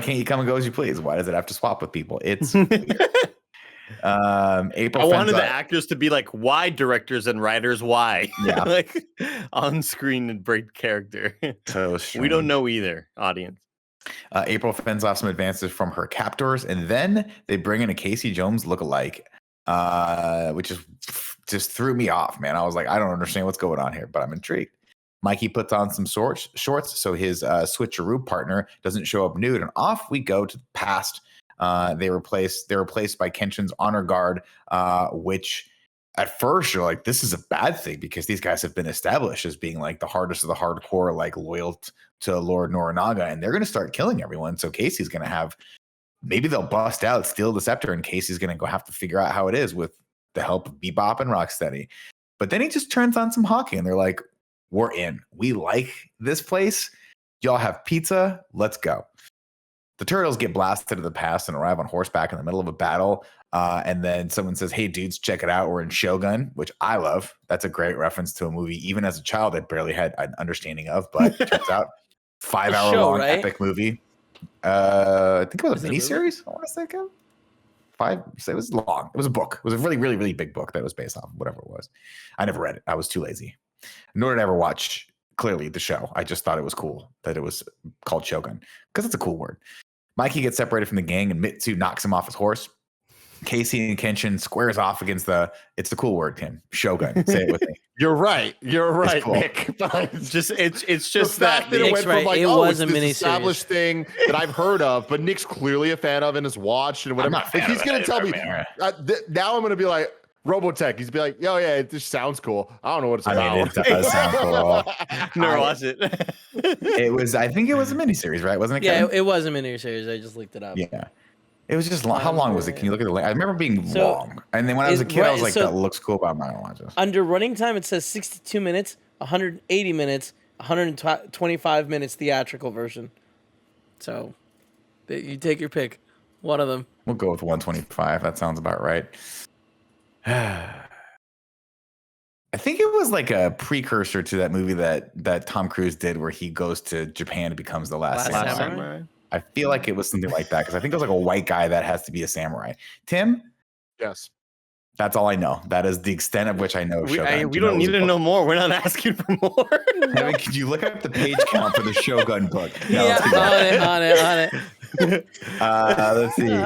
can't you come and go as you please? Why does it have to swap with people? It's weird. April. I wanted the actors to be like, why, directors and writers, why? Yeah. Like on screen and break character. So we don't know either, audience. April fends off some advances from her captors, and then they bring in a Casey Jones lookalike, which is just threw me off, man. I was like, I don't understand what's going on here, but I'm intrigued. Mikey puts on some shorts so his switcheroo partner doesn't show up nude, and off we go to the past. They're replaced by Kenshin's honor guard, which at first you're like, this is a bad thing because these guys have been established as being like the hardest of the hardcore, like loyal to Lord Norinaga, and they're going to start killing everyone. So Casey's going to have, maybe they'll bust out, steal the scepter, and Casey's going to go have to figure out how it is with the help of Bebop and Rocksteady. But then he just turns on some hockey, and they're like, we're in. We like this place. Y'all have pizza. Let's go. The turtles get blasted to the past and arrive on horseback in the middle of a battle. And then someone says, hey, dudes, check it out. We're in Shogun, which I love. That's a great reference to a movie. Even as a child, I barely had an understanding of, but it turns out 5-hour long right? epic movie. I think it was a miniseries. I want to say it was long. It was a book. It was a really, really, really big book that was based off of whatever it was. I never read it. I was too lazy. Nor did I ever watch, clearly, the show. I just thought it was cool that it was called Shogun because it's a cool word. Mikey gets separated from the gang and Mitsu knocks him off his horse. Casey and Kenshin squares off against it's the cool word, Tim. Shogun. Say it with me. You're right, cool. Nick. It's just it's just that it went from like, it oh, was it's a this miniseries established thing that I've heard of, but Nick's clearly a fan of and has watched and whatever. Like, he's gonna tell me now. I'm gonna be like Robotech. He's be like, yo, yeah, it just sounds cool. I don't know what it's about. I mean, it does sound cool. Never watched it. I think it was a miniseries, right? Wasn't it? Yeah, Kevin? it was a miniseries. I just looked it up. Yeah. It was just long. How long was it? Can you look at the link? I remember being long. And then when I was a kid, I was like, that looks cool, but I'm not going to watch this. Under running time, it says 62 minutes, 180 minutes, 125 minutes theatrical version. So you take your pick. One of them. We'll go with 125. That sounds about right. I think it was like a precursor to that movie that Tom Cruise did where he goes to Japan and becomes the last samurai. I feel like it was something like that because I think it was like a white guy that has to be a samurai. Tim? Yes. That's all I know. That is the extent of which I know Shogun. We don't need to know more. We're not asking for more. I mean, could you look up the page count for the Shogun book? No, on it. let's see.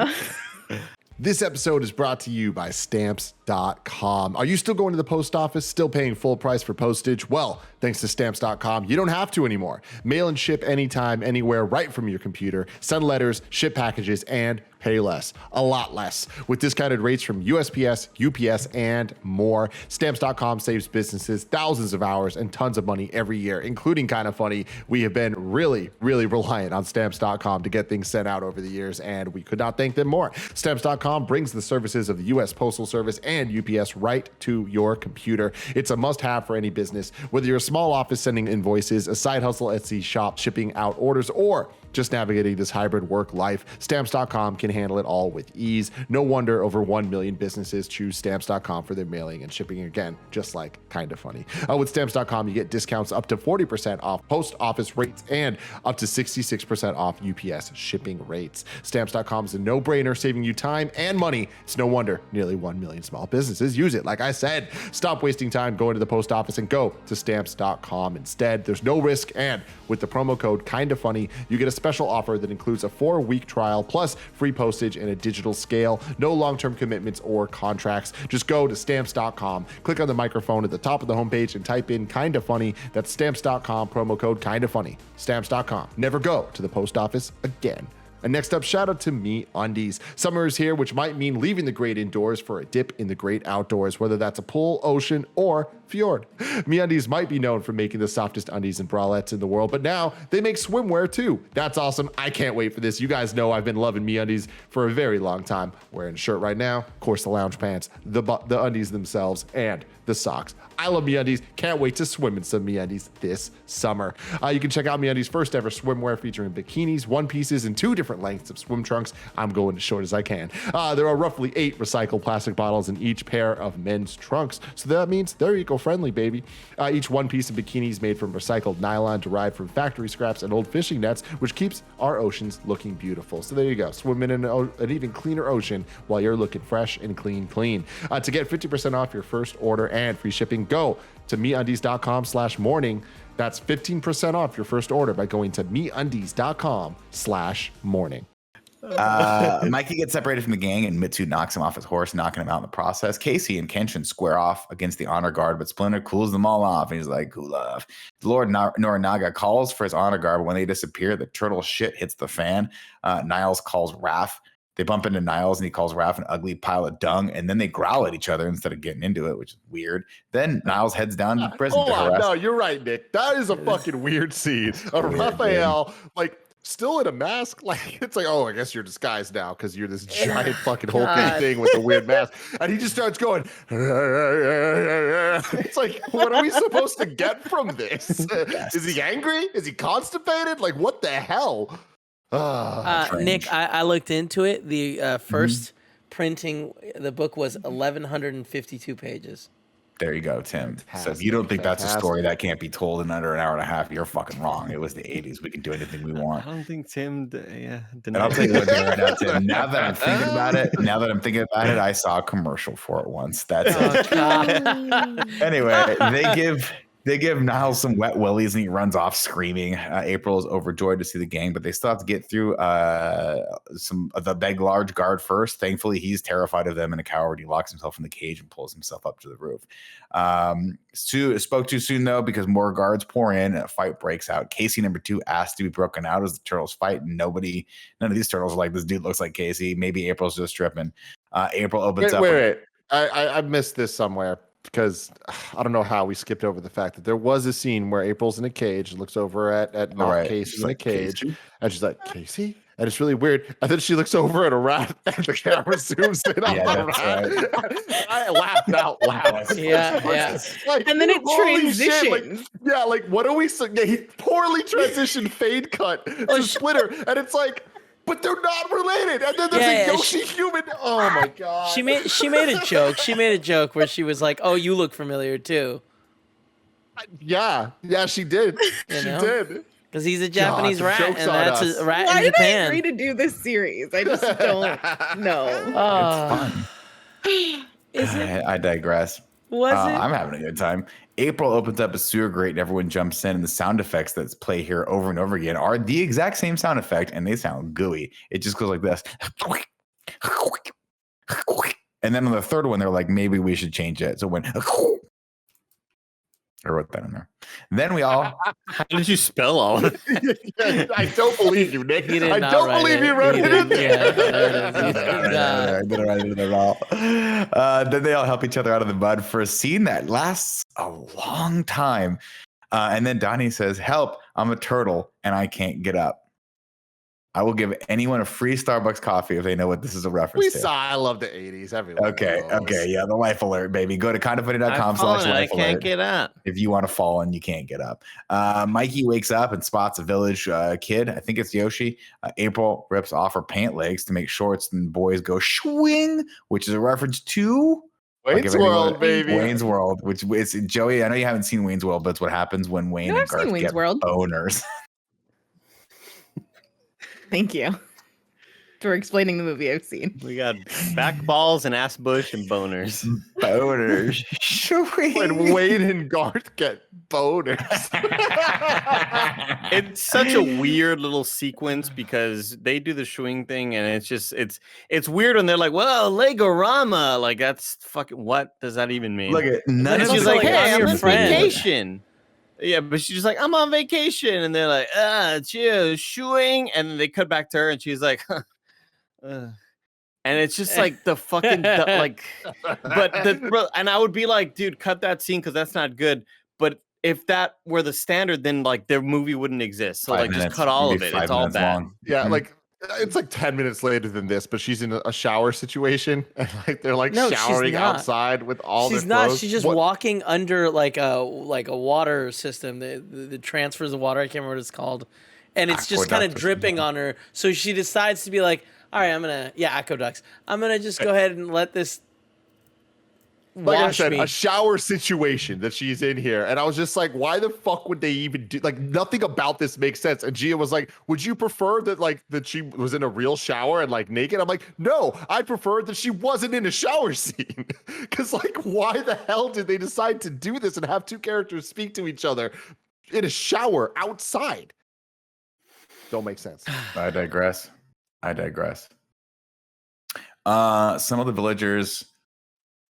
This episode is brought to you by Stamps.com. Are you still going to the post office, still paying full price for postage? Well, thanks to Stamps.com, you don't have to anymore. Mail and ship anytime, anywhere, right from your computer. Send letters, ship packages, and pay less, a lot less. With discounted rates from USPS, UPS, and more, Stamps.com saves businesses thousands of hours and tons of money every year, including Kind of Funny. We have been really, really reliant on Stamps.com to get things sent out over the years, and we could not thank them more. Stamps.com brings the services of the U.S. Postal Service and UPS right to your computer. It's a must-have for any business, whether you're a small office sending invoices, a side hustle Etsy shop shipping out orders, or just navigating this hybrid work life. Stamps.com can handle it all with ease. No wonder over 1 million businesses choose Stamps.com for their mailing and shipping, again, just like Kind of Funny. With Stamps.com, you get discounts up to 40% off post office rates and up to 66% off UPS shipping rates. Stamps.com is a no-brainer, saving you time and money. It's no wonder nearly 1 million small businesses use it. Like I said, stop wasting time going to the post office and go to Stamps.com instead. There's no risk, and with the promo code Kind of Funny, you get a special offer that includes a 4-week trial plus free postage and a digital scale. No long-term commitments or contracts. Just go to Stamps.com, click on the microphone at the top of the homepage and type in Kind of Funny. That's Stamps.com, promo code Kind of Funny. Stamps.com. Never go to the post office again. And next up, shout out to MeUndies. Summer is here, which might mean leaving the great indoors for a dip in the great outdoors, whether that's a pool, ocean, or fjord. MeUndies might be known for making the softest undies and bralettes in the world, but now they make swimwear too. That's awesome. I can't wait for this. You guys know I've been loving MeUndies for a very long time. Wearing a shirt right now, of course the lounge pants, the undies themselves, and the socks. I love MeUndies. Can't wait to swim in some MeUndies this summer. You can check out MeUndies' first ever swimwear featuring bikinis, one pieces, and 2 different lengths of swim trunks. I'm going as short as I can. There are roughly 8 recycled plastic bottles in each pair of men's trunks, so that means they're eco-friendly, baby. Each one piece of bikini is made from recycled nylon derived from factory scraps and old fishing nets, which keeps our oceans looking beautiful. So there you go. Swim in an even cleaner ocean while you're looking fresh and clean. To get 50% off your first order and free shipping, go to MeUndies.com/morning. That's 15% off your first order by going to MeUndies.com/morning. Mikey gets separated from the gang and Mitsu knocks him off his horse, knocking him out in the process. Casey and Kenshin square off against the honor guard, but Splinter cools them all off. And he's like, cool off. Lord Norinaga calls for his honor guard, but when they disappear, the turtle shit hits the fan. Niles calls Raph. They bump into Niles and he calls Raph an ugly pile of dung, and then they growl at each other instead of getting into it, which is weird. Then Niles heads down to prison. Hold on, no, you're right, Nick. That is a fucking weird scene. Raphael, like, still in a mask, like it's like, oh, I guess you're disguised now because you're this giant fucking hulking thing with a weird mask, and he just starts going. It's like, what are we supposed to get from this? Is he angry? Is he constipated? Like, what the hell? Nick, I looked into it. The first printing, the book was 1,152 pages. There you go, Tim. So if you don't think that's a story that can't be told in under an hour and a half, you're fucking wrong. It was the 80s. We can do anything we want. I don't think Tim. And I'll tell you what, right now, Tim. Now that I'm thinking about it, I saw a commercial for it once. That's it. Anyway, they give Niles some wet willies and he runs off screaming. April is overjoyed to see the gang, but they still have to get through the big large guard first. Thankfully, he's terrified of them and a coward. He locks himself in the cage and pulls himself up to the roof. Spoke too soon, though, because more guards pour in and a fight breaks out. Casey number 2 asks to be broken out as the turtles fight, and none of these turtles are like, this dude looks like Casey. Maybe April's just tripping. April opens up. Wait. I missed this somewhere. Because I don't know how we skipped over the fact that there was a scene where April's in a cage, looks over at Casey in a cage, and she's like, Casey? And it's really weird. And then she looks over at a rat, and the camera zooms in on the rat. Right. I laughed out loud. Yeah. Like, and then it transitions. Like what are we? He poorly transitioned fade cut to Splinter, and it's like, but they're not related. And then there's a Yoshi human. Oh my god. She made a joke. She made a joke where she was like, "Oh, you look familiar too." Yeah, she did. She did. Because he's a Japanese rat, joke's and on that's us. a rat Why in did I Japan. agree to do this series? I just don't know. It's fun. Is it? I digress. Was it? I'm having a good time. April opens up a sewer grate and everyone jumps in, and the sound effects that play here over and over again are the exact same sound effect, and they sound gooey. It just goes like this. And then on the third one, they're like, maybe we should change it. So when I wrote that in there. Then we all. How did you spell all of it? I don't believe you, Nick. He did I not don't write believe it. you wrote He it in did- there. yeah, there it is. I didn't write it at all. Then they all help each other out of the mud for a scene that lasts a long time. And then Donnie says, "Help, I'm a turtle and I can't get up. I will give anyone a free Starbucks coffee if they know what this is a reference to." I love the 80s. Everyone Okay, knows. yeah, the life alert, baby. Go to kindoffunny.com/life I alert. can't get up. If you want to fall and you can't get up. Mikey wakes up and spots a village kid. I think it's Yoshi. April rips off her pant legs to make shorts, and boys go swing, which is a reference to Wayne's World, baby. Wayne's World, which is Joey. I know you haven't seen Wayne's World, but it's what happens when Wayne No, and I've seen Garth Wayne's get World. boners. Thank you for explaining the movie I've seen. We got back balls and ass bush and boners. Boners. When Wayne and Garth get boners. It's such a weird little sequence because they do the swing thing and it's weird when they're like, well, Legorama, like that's fucking, what does that even mean? Look at none It's of she's also like, like, hey, I'm I'm your on friend. vacation. Yeah, but she's like, I'm on vacation, and they're like, chill, shooing, and then they cut back to her, and she's like, and it's just like the fucking like, and I would be like, dude, cut that scene because that's not good. But if that were the standard, then like their movie wouldn't exist. So 5 like, minutes, just cut all of maybe it. 5 It's all minutes bad. long. Yeah, Mhm. like it's like 10 minutes later than this, but she's in a shower situation and like they're like No, she's showering not. outside with all She's their not. clothes. She's just What- walking under like a water system that transfers the water. I can't remember what it's called, and it's just kind of Aqueduct or dripping something. on her. So she decides to be like, "All right, aqueducts. I'm gonna just go ahead and let this like I wash said, me." a shower situation that she's in here. And I was just like, why the fuck would they even do like nothing about this makes sense? And Gia was like, would you prefer that she was in a real shower and like naked? I'm like, no, I prefer that she wasn't in a shower scene. Cause like, why the hell did they decide to do this and have two characters speak to each other in a shower outside? Don't make sense. I digress. Some of the villagers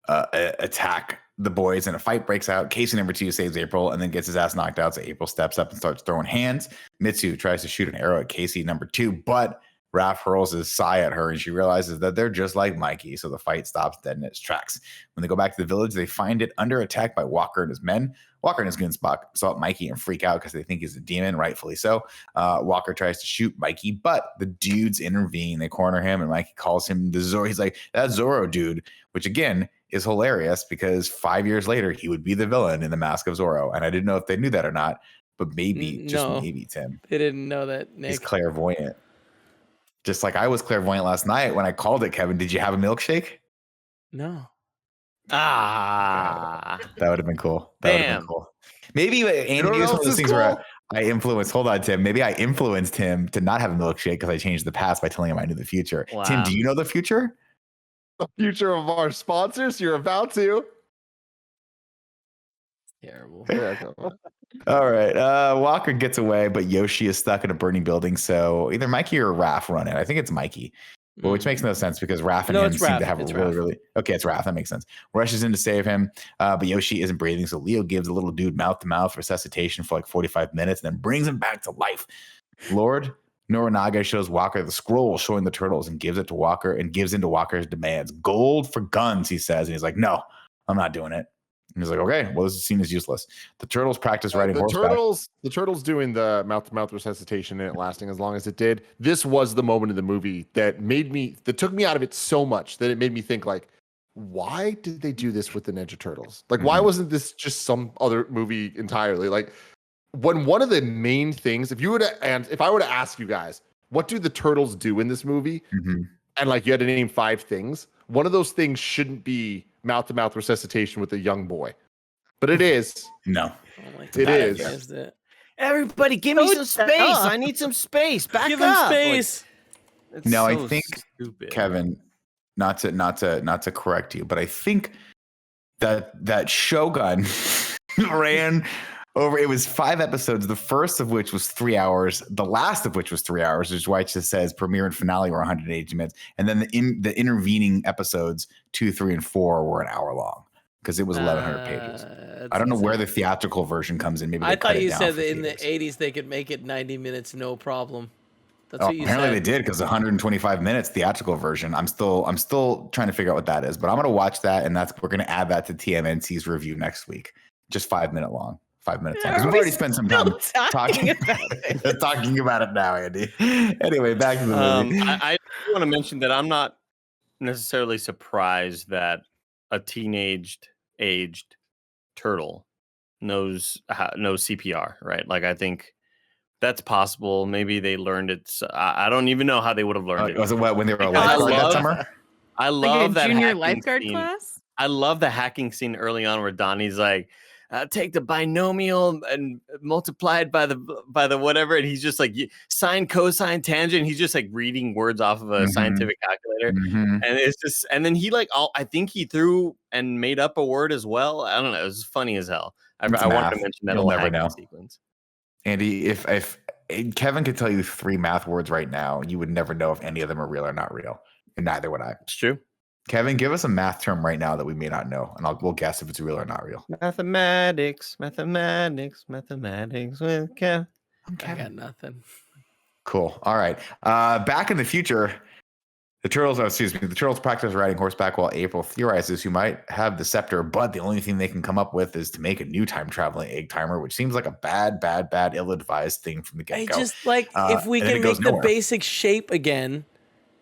attack the boys and a fight breaks out. Casey number 2 saves April and then gets his ass knocked out. So April steps up and starts throwing hands. Mitsu tries to shoot an arrow at Casey number 2, but Raph hurls his sigh at her and she realizes that they're just like Mikey. So the fight stops dead in its tracks. When they go back to the village, they find it under attack by Walker and his men. Walker and his goons spot Mikey and freak out because they think he's a demon, rightfully so. Walker tries to shoot Mikey, but the dudes intervene. They corner him, and Mikey calls him the Zorro. He's like, that Zorro dude, which again is hilarious because 5 years later, he would be the villain in The Mask of Zorro. And I didn't know if they knew that or not, but maybe, just No. maybe, Tim. They didn't know that, He's Nick. clairvoyant. Just like I was clairvoyant last night when I called it, Kevin. Did you have a milkshake? No. Ah, That would have been cool. That would have Damn. been cool. Maybe Andy, know it what was one of else those is things where cool? I influenced. Hold on, Tim. Maybe I influenced him to not have a milkshake because I changed the past by telling him I knew the future. Wow. Tim, do you know the future? The future of our sponsors, you're about to. Terrible. Yeah, come on. All right. Walker gets away, but Yoshi is stuck in a burning building. So either Mikey or Raph run it. I think it's Mikey. Well, which makes no sense because Raph and No, him it's seem Raph. to have It's a really, Raph. really okay. It's Raph. That makes sense. Rushes in to save him, but Yoshi isn't breathing. So Leo gives a little dude mouth-to-mouth resuscitation for like 45 minutes, and then brings him back to life. Lord Norinaga shows Walker the scroll showing the turtles and gives it to Walker and gives into Walker's demands. Gold for guns, he says, and he's like, "No, I'm not doing it." And he's like, "Okay, well, this scene is useless." The turtles practice riding horseback. The turtles doing the mouth-to-mouth resuscitation and it lasting as long as it did. This was the moment in the movie that took me out of it so much that it made me think like, why did they do this with the Ninja Turtles? Like, why wasn't this just some other movie entirely? Like, when one of the main things, if I were to ask you guys, what do the turtles do in this movie? Mhm. And like you had to name 5 things, one of those things shouldn't be mouth-to-mouth resuscitation with a young boy. But it is. No, Oh my It God, I is. missed it. Everybody, give me some space. dumb. I need some space. Back Give him up. space. Like, No, so I think stupid. Kevin, not to correct you, but I think that Shogun ran over. It was 5 episodes. The first of which was 3 hours. The last of which was 3 hours, which is why it just says premiere and finale were 180 minutes, and then the intervening episodes 2, 3, and 4 were an hour long because it was 1,100 pages. I don't know where the theatrical version comes in. Maybe I thought you said that in the 80s they could make it 90 minutes, no problem. That's Oh, what you apparently said. they did because 125 minutes theatrical version. I'm still trying to figure out what that is, but I'm gonna watch that, and we're gonna add that to TMNT's review next week. Just 5 minute long, 5 minutes long. Because we've already spent some time talking about it. Talking about it now, Andy. Anyway, back to the movie. I want to mention that I'm not necessarily surprised that a aged turtle knows CPR, right? Like, I think that's possible. Maybe they learned it. I don't even know how they would have learned it. Was it when they were a I lifeguard that love- summer? I Like love a that junior hacking lifeguard scene. class. I love the hacking scene early on where Donnie's like, take the binomial and multiply it by the whatever, and he's just like sine, cosine, tangent. He's just like reading words off of a scientific calculator, and it's just, and then he I think he threw and made up a word as well. I don't know. It was funny as hell. I wanted to mention that You'll little never hacking know. sequence. Andy, if Kevin could tell you 3 math words right now, you would never know if any of them are real or not real, and neither would I. It's true. Kevin, give us a math term right now that we may not know, and we'll guess if it's real or not real. Mathematics with Kev. I got nothing. Cool. All right. Back in the future, the turtles practice riding horseback while April theorizes who might have the scepter, but the only thing they can come up with is to make a new time traveling egg timer, which seems like a bad, ill-advised thing from the get-go. I just if we can make the basic shape again,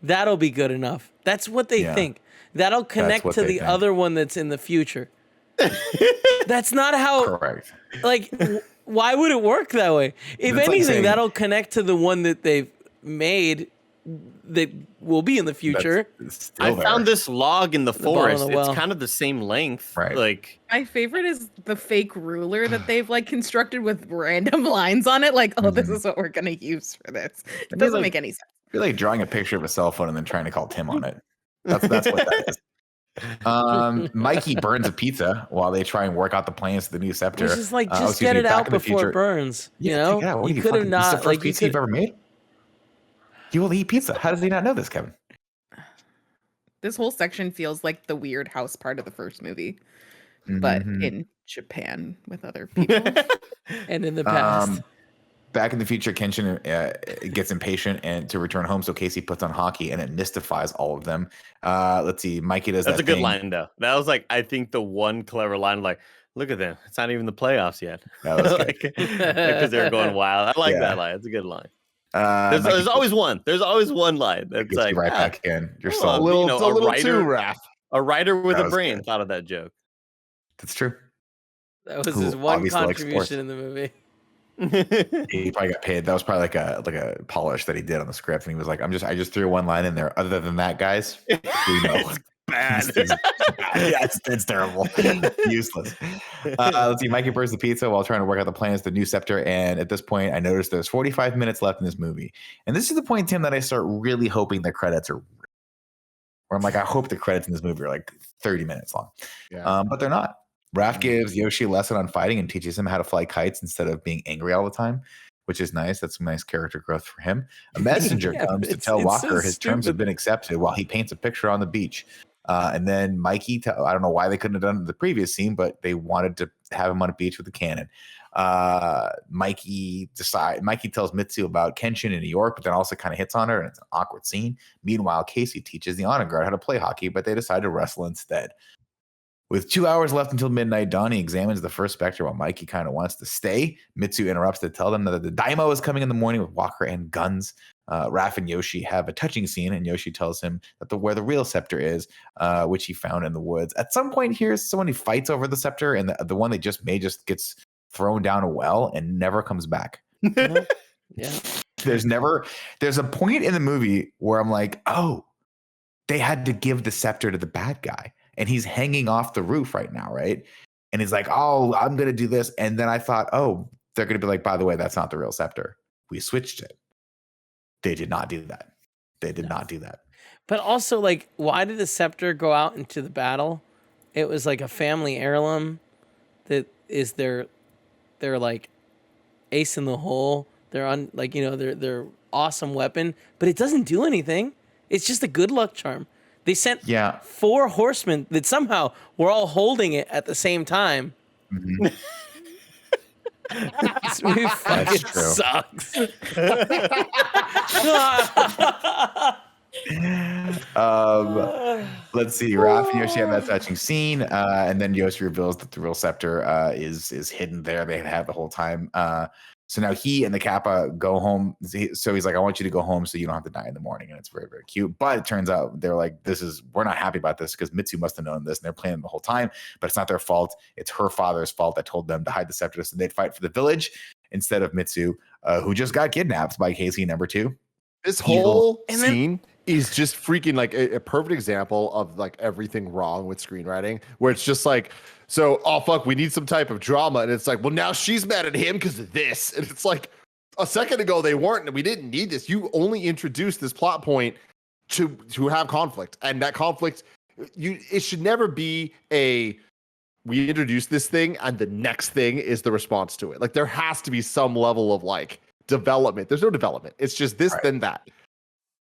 that'll be good enough. That's what they think. That'll connect to the other one that's in the future. That's not how. Correct. Like, why would it work that way? If It's anything, that'll connect to the one that they've made that will be in the future. I found this log in the forest. well. It's kind of the same length. Right. Like, My favorite is the fake ruler that they've like constructed with random lines on it. Like, oh, this is what we're gonna use for this. It doesn't make any sense. I feel like drawing a picture of a cell phone and then trying to call Tim on it. That's what that is. Mikey burns a pizza while they try and work out the plans for the new scepter. It's just like, get it out before it burns. You know, you could have not. This is the first pizza you've ever made. You will eat pizza. How does he not know this, Kevin? This whole section feels like the weird house part of the first movie, but in Japan with other people. And in the past. Back in the future, Kenshin gets impatient and to return home, so Casey puts on hockey, and it mystifies all of them. Let's see, Mikey does that's that a good thing. line, though. That was like, I think the one clever line, like, look at them. It's not even the playoffs yet. That was good. Because they're going wild. I like that line. It's a good line. There's always one. There's always one line that's like, right back in. You're a little too rough. A writer with a brain good. thought of that joke. That's true. That was his one obviously likes contribution in the movie. He probably got paid. That was probably like a polish that he did on the script, and he was like, I just threw one line in there. Other than that, guys, we know. It's bad. Yeah, it's terrible. Useless. Let's see. Mikey burns the pizza while trying to work out the plans, the new scepter. And at this point, I noticed there's 45 minutes left in this movie. And this is the point, Tim, that I start really hoping the credits are where I'm like, I hope the credits in this movie are like 30 minutes long. Yeah. But they're not. Raph gives Yoshi a lesson on fighting and teaches him how to fly kites instead of being angry all the time, which is nice. That's some nice character growth for him. A messenger comes to tell Walker his terms have been accepted while he paints a picture on the beach. And then Mikey, I don't know why they couldn't have done it in the previous scene, but they wanted to have him on a beach with a cannon. Mikey tells Mitsu about Kenshin in New York, but then also kind of hits on her, and it's an awkward scene. Meanwhile, Casey teaches the honor guard how to play hockey, but they decide to wrestle instead. With 2 hours left until midnight, Donnie examines the first Spectre while Mikey kind of wants to stay. Mitsu interrupts to tell them that the Daimo is coming in the morning with Walker and guns. Raph and Yoshi have a touching scene, and Yoshi tells him that where the real scepter is, which he found in the woods. At some point here, someone who fights over the scepter, and the one they just made just gets thrown down a well and never comes back. Yeah. There's a point in the movie where I'm like, oh, they had to give the scepter to the bad guy. And he's hanging off the roof right now, right? And he's like, oh, I'm going to do this. And then I thought, oh, they're going to be like, by the way, that's not the real scepter. We switched it. They did not do that. They did not do that. But also, like, why did the scepter go out into the battle? It was like a family heirloom that is their like ace in the hole. They're their awesome weapon, but it doesn't do anything. It's just a good luck charm. They sent 4 horsemen that somehow were all holding it at the same time. Mm-hmm. This movie fucking sucks. Let's see. Raph and Yoshi have that touching scene, and then Yoshi reveals that the real scepter is hidden there. They have the whole time. So now he and the Kappa go home. So he's like, I want you to go home so you don't have to die in the morning. And it's very, very cute. But it turns out they're like, we're not happy about this because Mitsu must have known this and they're planning the whole time. But it's not their fault. It's her father's fault that told them to hide the scepter so they'd fight for the village instead of Mitsu, who just got kidnapped by Casey number 2. This whole scene is just freaking like a perfect example of like everything wrong with screenwriting, where it's just like, so, oh fuck, we need some type of drama. And it's like, well, now she's mad at him because of this. And it's like, a second ago they weren't, and we didn't need this. You only introduced this plot point to have conflict. And that conflict, it should never be we introduced this thing and the next thing is the response to it. Like there has to be some level of like development. There's no development. It's just this, then that.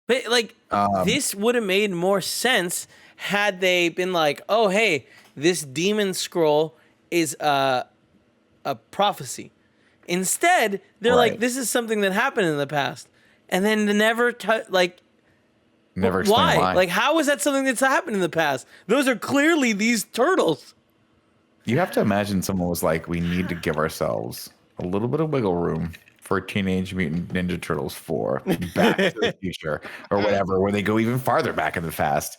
But like this would have made more sense had they been like, oh, hey, this demon scroll is a prophecy. Instead, they're like, this is something that happened in the past. And then they never explain why. Like, how is that something that's happened in the past? Those are clearly these turtles. You have to imagine someone was like, we need to give ourselves a little bit of wiggle room for Teenage Mutant Ninja Turtles 4, Back to the Future, or whatever, where they go even farther back in the past.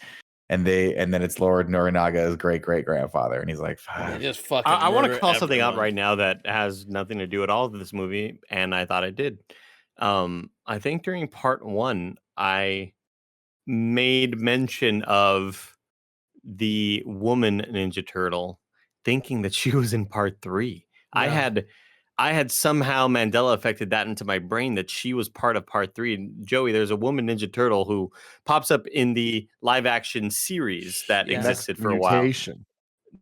And then it's Lord Norinaga's great-great-grandfather. And he's like, just fucking I want to call something out right now that has nothing to do at all with this movie, and I thought it did. I think during part 1, I made mention of the woman Ninja Turtle thinking that she was in part 3. Yeah. I had somehow Mandela affected that into my brain that she was part of part 3. And Joey, there's a woman Ninja Turtle who pops up in the live action series that existed for a while.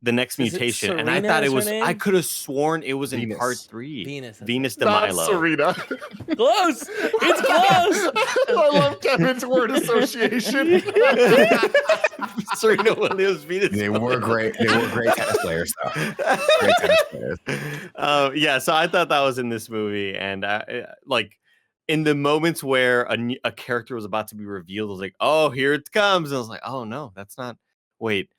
The next mutation. And I thought it was, I could have sworn it was in part 3. Venus de Milo. Serena. Close. It's close. I love Kevin's word association. Serena Williams, Venus. They were great. They were great tennis players, though. Great tennis players. Yeah, so I thought that was in this movie. And like in the moments where a character was about to be revealed, I was like, oh, here it comes. And I was like, oh, no, that's not. Wait.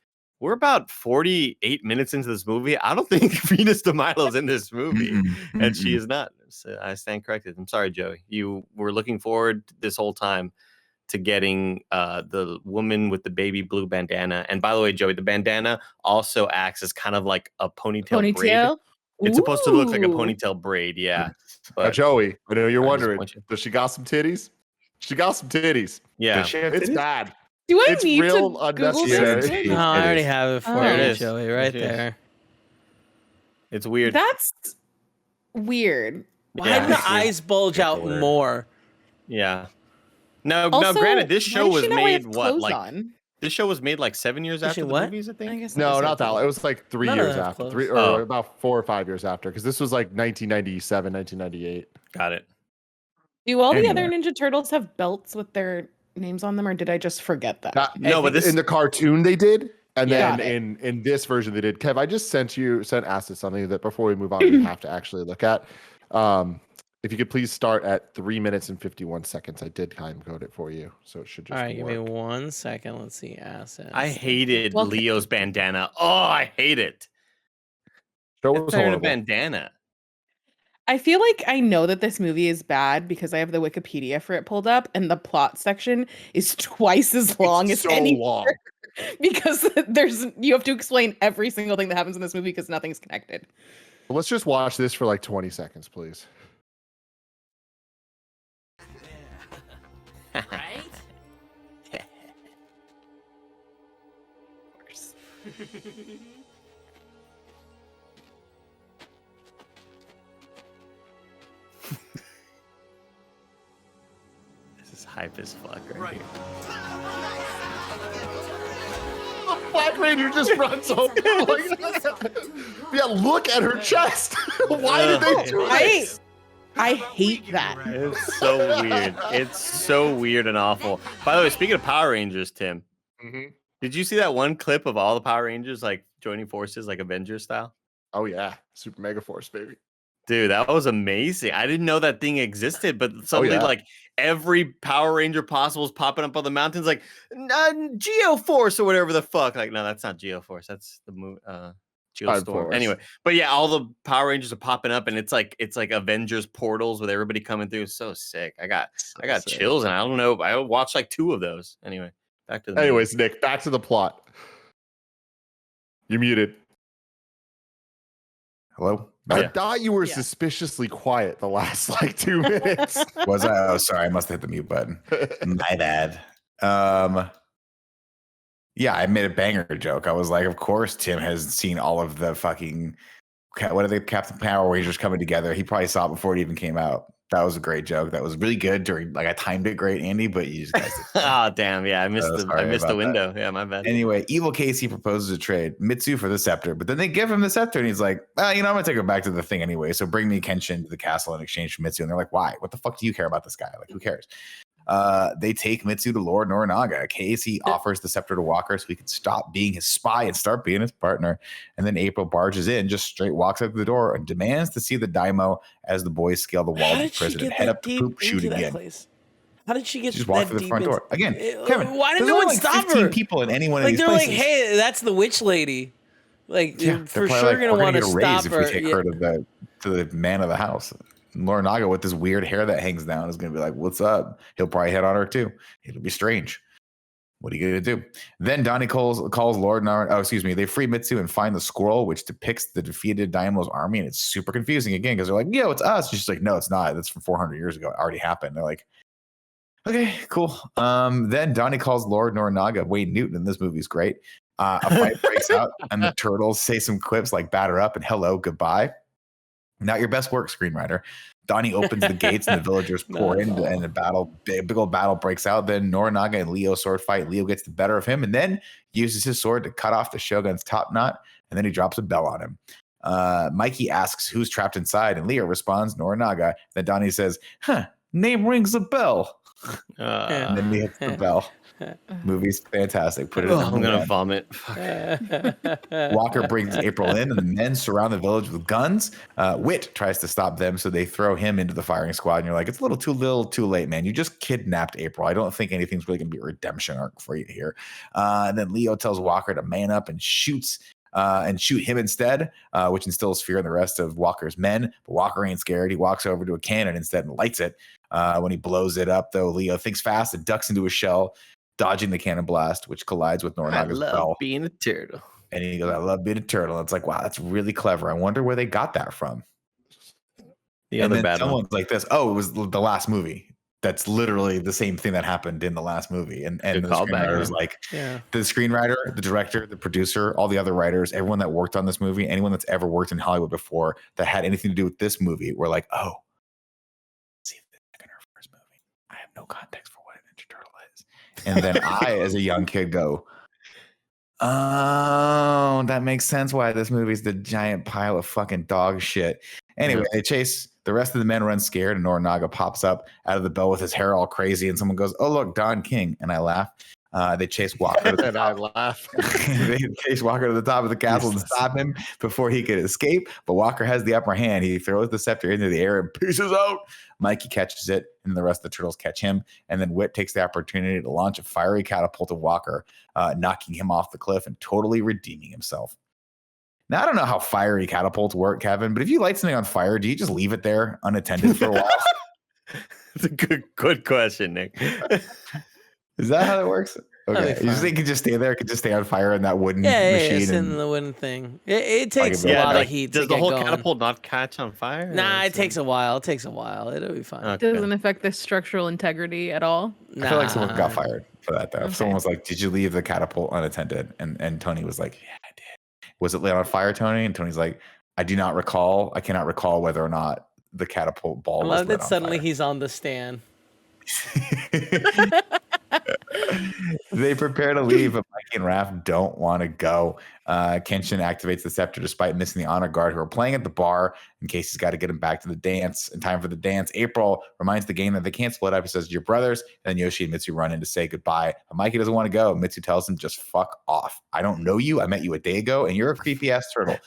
We're about 48 minutes into this movie. I don't think Venus de Milo's in this movie, and she is not. So I stand corrected. I'm sorry, Joey. You were looking forward this whole time to getting the woman with the baby blue bandana. And by the way, Joey, the bandana also acts as kind of like a ponytail braid. It's supposed to look like a ponytail braid, yeah. But Joey, I know you're wondering, does she got some titties? She got some titties. Yeah. It's bad. Do I need to Google this? No, I already have it for you, Joey, right there. It's weird. That's weird. Why did the eyes bulge out more? Yeah. Now, granted, this show was made this show was made like 7 years after the movies, I think. No, not that. It was like 3 years after, or about 4 or 5 years after, because this was like 1997, 1998. Got it. Do all the other Ninja Turtles have belts with their names on them, or did I just forget that? No, but in the cartoon they did, and then in this version they did. Kev, I just sent Acid something that before we move on we have to actually look at. If you could please start at 3 minutes and 51 seconds. I did time code it for you, so it should just. All right, give me 1 second. Let's see. Assets. I hated Leo's bandana. Oh, I hate it. It's not even a bandana. I feel like I know that this movie is bad because I have the Wikipedia for it pulled up, and the plot section is twice as long as any long. Because you have to explain every single thing that happens in this movie because nothing's connected. Well, let's just watch this for like 20 seconds, please. Right? Of course. hype as fuck right here. The Black Ranger just runs over. Yeah, look at her chest. Why did they do this? I hate that. It's so weird. It's so weird and awful. By the way, speaking of Power Rangers, Tim, did you see that one clip of all the Power Rangers like joining forces, like Avengers style? Oh yeah, Super Mega Force, baby. Dude, that was amazing. I didn't know that thing existed, but suddenly, like every Power Ranger possible is popping up on the mountains, like Geo Force or whatever the fuck. Like, no, that's not Geo Force. That's the Geostorm. Anyway, but yeah, all the Power Rangers are popping up, and it's like Avengers portals with everybody coming through. It's so sick. I got chills, and I don't know. I watched like 2 of those. Anyway, back to the Anyways, Nick, back to the plot. You're muted. Hello? I thought you were suspiciously quiet the last like 2 minutes. Was I? Oh, sorry. I must have hit the mute button. My bad. Yeah, I made a banger joke. I was like, of course, Tim has seen all of the fucking, what are they, Captain Power Rangers coming together. He probably saw it before it even came out. That was a great joke. That was really good during, like, I timed it great, Andy, but you just guys did. Oh, damn. Yeah, I missed the window. Yeah, my bad. Anyway, Evil Casey proposes a trade Mitsu for the scepter, but then they give him the scepter and he's like, well, I'm going to take it back to the thing anyway. So bring me Kenshin to the castle in exchange for Mitsu. And they're like, why? What the fuck do you care about this guy? Like, who cares? They take Mitsu to Lord Norinaga. Casey offers the scepter to Walker so he can stop being his spy and start being his partner. And then April barges in, just straight walks out the door and demands to see the Daimyo as the boys scale the wall of the prison and head up to poop shoot again. How did she get just walk through the front door again? Kevin, why did no one stop her? People in any one of these they're places. like, hey, that's the witch lady. Like, for sure, like, gonna want to stop if her. we take her to the man of the house. Norinaga with this weird hair that hangs down is going to be like, what's up? He'll probably hit on her too. It'll be strange. What are you going to do? Then Donnie calls Lord Norinaga. Oh, excuse me. They free Mitsu and find the scroll, which depicts the defeated Daimyo's army. And it's super confusing again because they're like, yo, it's us. She's like, no, it's not. That's from 400 years ago. It already happened. They're like, okay, cool. Then Donnie calls Lord Norinaga Wayne Newton, and this movie's great. A fight breaks out, and the turtles say some quips like batter up and hello, goodbye. Not your best work, screenwriter. Donnie opens the gates and the villagers pour in, and the big old battle breaks out. Then Norinaga and Leo sword fight. Leo gets the better of him and then uses his sword to cut off the Shogun's top knot, and then he drops a bell on him. Mikey asks who's trapped inside, and Leo responds, Norinaga. Then Donnie says, name rings a bell. And then he hits the bell. Movie's fantastic. Put it in I'm gonna vomit. Walker brings April in, and the men surround the village with guns. Wit tries to stop them, so they throw him into the firing squad. And you're like, it's a little too late, man. You just kidnapped April. I don't think anything's really gonna be a redemption arc for you here. And then Leo tells Walker to man up and shoot him instead, which instills fear in the rest of Walker's men. But Walker ain't scared. He walks over to a cannon instead and lights it. When he blows it up, though, Leo thinks fast and ducks into a shell, dodging the cannon blast, which collides with Norinaga's bell. I love being a turtle. And he goes, I love being a turtle. And it's like, wow, that's really clever. I wonder where they got that from. And then someone's like this, oh, it was the last movie. That's literally the same thing that happened in the last movie. And the screenwriter was like, the screenwriter, the director, the producer, all the other writers, everyone that worked on this movie, anyone that's ever worked in Hollywood before that had anything to do with this movie, were like, oh, see the second or first movie. I have no context for what a Ninja Turtle is. And then I, as a young kid, go, oh, that makes sense why this movie's the giant pile of fucking dog shit. Anyway, they chase. The rest of the men run scared, and Norinaga pops up out of the bell with his hair all crazy, and someone goes, oh, look, Don King. And I laugh. They chase Walker to the top. I laugh. They chase Walker to the top of the castle and stop him before he could escape. But Walker has the upper hand. He throws the scepter into the air and pieces out. Mikey catches it, and the rest of the turtles catch him. And then Wit takes the opportunity to launch a fiery catapult at Walker, knocking him off the cliff and totally redeeming himself. Now, I don't know how fiery catapults work, Kevin, but if you light something on fire, do you just leave it there unattended for a while? It's a good question, Nick. Is that how that works? Okay. You think it could just stay there? It could just stay on fire in that wooden machine? Yeah, it's in the wooden thing. It takes a lot of heat. Does the whole catapult not catch on fire? Nah, it takes a while. It'll be fine. Okay. Doesn't affect the structural integrity at all. I feel like someone got fired for that, though. Okay. If someone was like, did you leave the catapult unattended? And Tony was like, yeah, I did. Was it lit on fire, Tony? And Tony's like, I cannot recall whether or not the catapult ball was lit on fire. Suddenly he's on the stand. They prepare to leave, but Mikey and Raph don't want to go. Kenshin activates the scepter despite missing the honor guard who are playing at the bar in case he's got to get him back to the dance. In time for the dance, April reminds the gang that they can't split up. He says, "You're brothers." And then Yoshi and Mitsu run in to say goodbye. But Mikey doesn't want to go. Mitsu tells him, "Just fuck off. I don't know you. I met you a day ago, and you're a creepy ass turtle.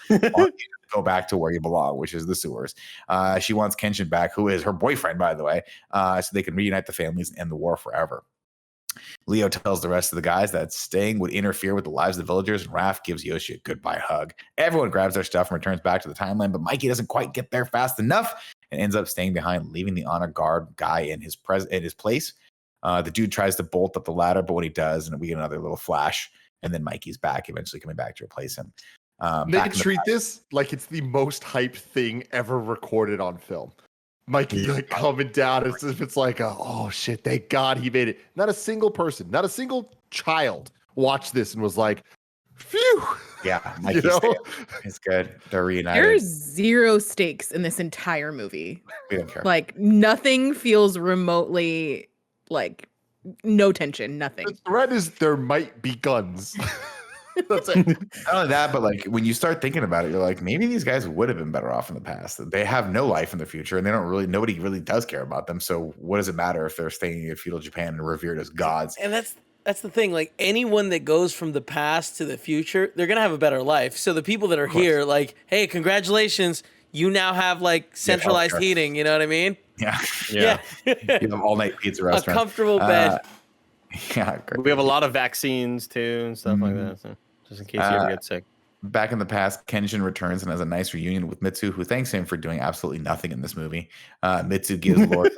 Go back to where you belong, which is the sewers." She wants Kenshin back, who is her boyfriend, by the way, so they can reunite the families and end the war forever. Leo tells the rest of the guys that staying would interfere with the lives of the villagers, and Raph gives Yoshi a goodbye hug. Everyone grabs their stuff and returns back to the timeline, but Mikey doesn't quite get there fast enough and ends up staying behind, leaving the honor guard guy in his place. The dude tries to bolt up the ladder, but when he does, and we get another little flash, and then Mikey's back, eventually coming back to replace him. They can treat this like it's the most hype thing ever recorded on film. Mikey like coming down as if it's like, oh shit, thank God he made it. Not a single person, not a single child watched this and was like, phew. Yeah, Mikey's it's good. They're reunited. There's zero stakes in this entire movie. We don't care. Like nothing feels remotely like no tension, nothing. The threat is there might be guns. That's it. Not only that, but like when you start thinking about it, you're like, maybe these guys would have been better off in the past. They have no life in the future, and nobody really does care about them. So what does it matter if they're staying in feudal Japan and revered as gods? And that's the thing. Like anyone that goes from the past to the future, they're gonna have a better life. So the people that are here, like, hey, congratulations, you now have like centralized heating. You know what I mean? Yeah. Yeah. You have all night pizza restaurant. A comfortable bed. Yeah, great. We have a lot of vaccines too and stuff like that. So just in case you ever get sick. Back in the past, Kenshin returns and has a nice reunion with Mitsu, who thanks him for doing absolutely nothing in this movie. Mitsu gives Lord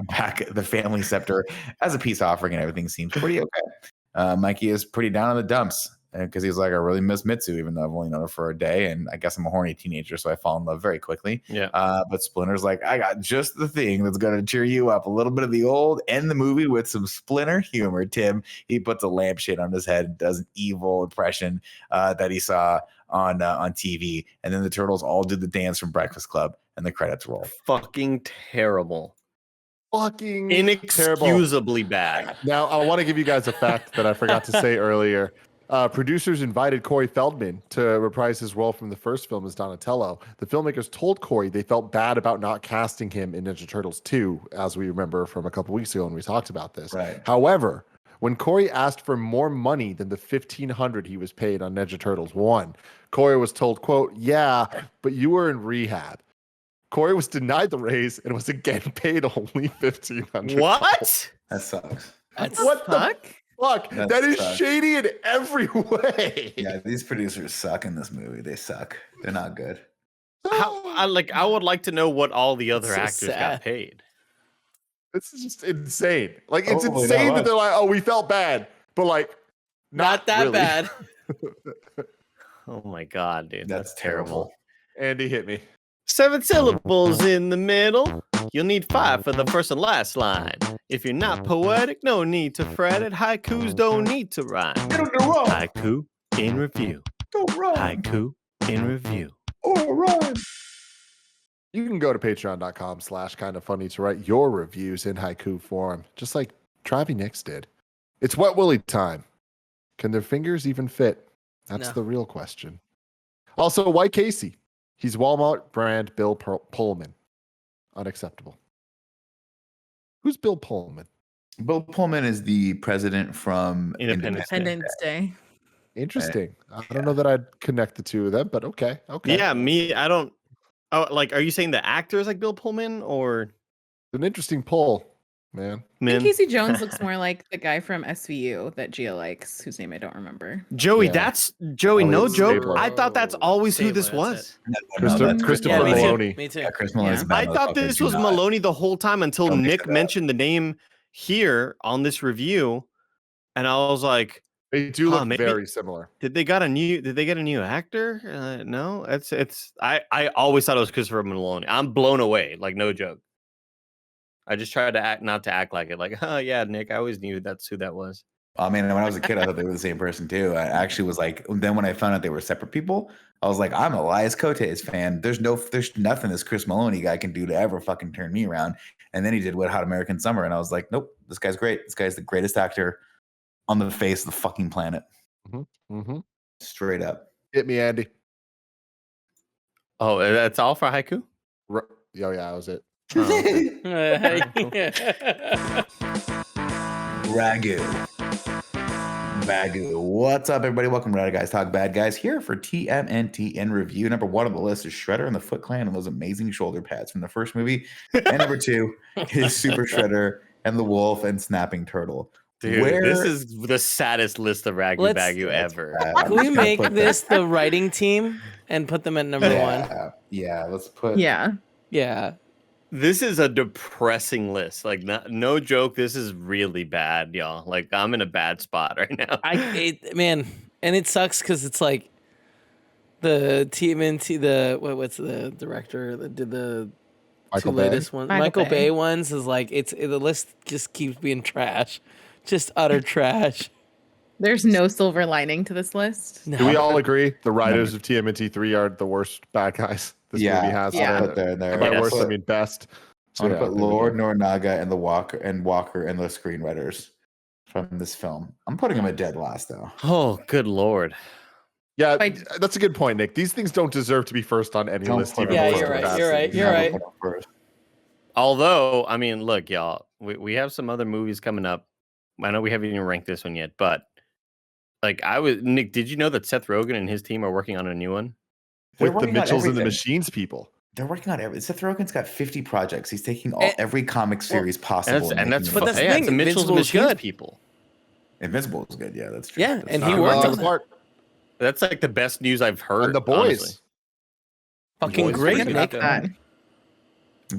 back the family scepter as a peace offering, and everything seems pretty okay. Mikey is pretty down in the dumps because he's like, I really miss Mitsu, even though I've only known her for a day, and I guess I'm a horny teenager, so I fall in love very quickly. Yeah. But Splinter's like, I got just the thing that's going to cheer you up. A little bit of the old, end the movie with some Splinter humor, Tim. He puts a lampshade on his head and does an evil impression that he saw on TV, and then the turtles all do the dance from Breakfast Club, and the credits roll. Fucking terrible. Fucking inexcusably bad. Now, I want to give you guys a fact that I forgot to say earlier. Producers invited Corey Feldman to reprise his role from the first film as Donatello. The filmmakers told Corey they felt bad about not casting him in Ninja Turtles 2, as we remember from a couple weeks ago when we talked about this. Right. However, when Corey asked for more money than the $1,500 he was paid on Ninja Turtles 1, Corey was told, quote, "Yeah, but you were in rehab." Corey was denied the raise and was again paid only $1,500. What? That sucks. What the fuck? That is sucks. shady in every way. Yeah, these producers suck in this movie. They suck. They're not good. I would like to know what all the other So actors sad. got paid. This is just insane. Like, it's Totally insane not. that they're like, oh, we felt bad, but like, Not that really. bad. Oh my god, dude. That's terrible. Andy hit me. 7 syllables in the middle. You'll need 5 for the first and last line. If you're not poetic, no need to fret it. Haikus don't need to rhyme. It'll go wrong. Haiku in review. Go wrong. Haiku in review. All right. You can go to patreon.com/kindafunny to write your reviews in haiku form, just like Travi Nix did. It's Wet Willy time. Can their fingers even fit? That's No. the real question. Also, White Casey. He's Walmart brand Bill Pullman. Unacceptable. Who's Bill Pullman? Bill Pullman is the president from Independence Independence Day. Interesting. I don't know that I'd connect the two of them, but okay. Okay. Yeah, me, I don't. Oh, like, are you saying the actor is like Bill Pullman or An interesting pull, man. I man? think Casey Jones looks more like the guy from SVU that Gia likes, whose name I don't remember. Joey, Yeah. that's Joey. Oh, no it's joke. Stabler. I thought that's always who this Stabler, that's was. Christopher Yeah, me too. Maloney. Me too. Yeah, Chris Maloney's Yeah. bad I thought motherfucker. this Do was not. Maloney the whole time until Don't mix Nick it up. mentioned the name here on this review, and I was like, They do Huh, look maybe- very similar. Did they get a new actor? No, I always thought it was Christopher Maloney. I'm blown away, like no joke. I just tried to not to act like it, like, oh yeah, Nick, I always knew that's who that was. I mean, when I was a kid, I thought they were the same person too. I actually was like, then when I found out they were separate people, I was like, I'm a Elias Cotes fan. There's nothing this Chris Maloney guy can do to ever fucking turn me around. And then he did Wet Hot American Summer, and I was like, nope, this guy's great. This guy's the greatest actor on the face of the fucking planet. Straight up. Hit me, Andy. Oh, that's all for haiku? Yeah, that was it. Ragu. Bagu. What's up, everybody? Welcome to Rad Guys Talk Bad Guys here for TMNT in review. Number 1 on the list is Shredder and the Foot Clan and those amazing shoulder pads from the first movie. And number 2 is Super Shredder and the Wolf and Snapping Turtle. Dude, this is the saddest list of Ragu Bagu ever. Can we make this the writing team and put them at number 1? Yeah, let's put... Yeah. This is a depressing list. Like, no joke, this is really bad, y'all. Like, I'm in a bad spot right now. Man, and it sucks because it's like the TMNT, what's the director that did the Michael two Bay? latest ones? Michael Bay ones is like, the list just keeps being trash. Just utter trash. There's no silver lining to this list. No. Do we all agree the writers of TMNT 3 are the worst bad guys this movie has? Put there. By worst, I mean best. So I'm gonna put Lord Nornaga and Walker and the screenwriters from this film. I'm putting them at dead last though. Oh, good lord. Yeah, that's a good point, Nick. These things don't deserve to be first on any list. Yeah, you're right. Although, I mean, look, y'all, we have some other movies coming up. I know we haven't even ranked this one yet, but like Nick, did you know that Seth Rogen and his team are working on a new one? With the Mitchells and the Machines people. They're working on everything. Seth Rogen's got 50 projects. He's taking every comic series possible. And that's the thing. The Mitchells and Machines people. Invincible is good. Yeah, that's true. Yeah, and he worked on that. That's like the best news I've heard. And the boys. Honestly. Fucking great, Nick.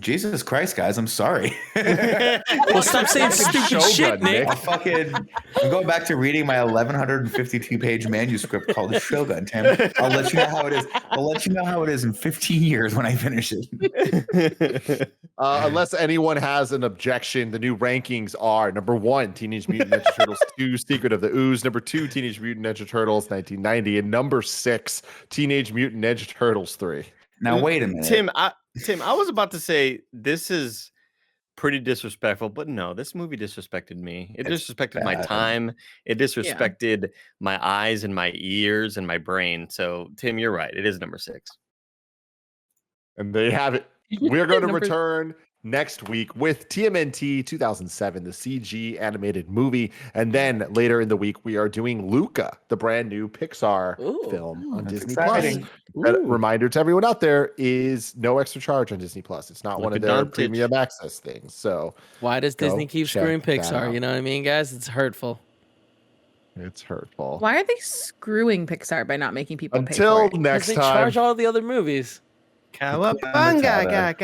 Jesus Christ, guys, I'm sorry. Well, stop saying stupid shit, Nick. I'm going back to reading my 1152-page manuscript called Shogun, Tim. I'll let you know how it is. I'll let you know how it is in 15 years when I finish it. Unless anyone has an objection, the new rankings are number 1, Teenage Mutant Ninja Turtles 2, Secret of the Ooze. Number 2, Teenage Mutant Ninja Turtles 1990. And number 6, Teenage Mutant Ninja Turtles 3. Now, wait a minute. Tim, I was about to say this is pretty disrespectful, but no, this movie disrespected me. It disrespected my time. It disrespected my eyes and my ears and my brain. So, Tim, you're right. It is number 6. And there you have it. We're going to return next week with TMNT 2007, the CG animated movie. And then later in the week, we are doing Luca, the brand new Pixar film on Disney Plus. Reminder to everyone out there is no extra charge on Disney Plus. It's not one of their premium access things. So why does Disney keep screwing Pixar? You know what I mean, guys? It's hurtful. It's hurtful. Why are they screwing Pixar by not making people pay until for it? next time? They charge all the other movies. Cowabunga,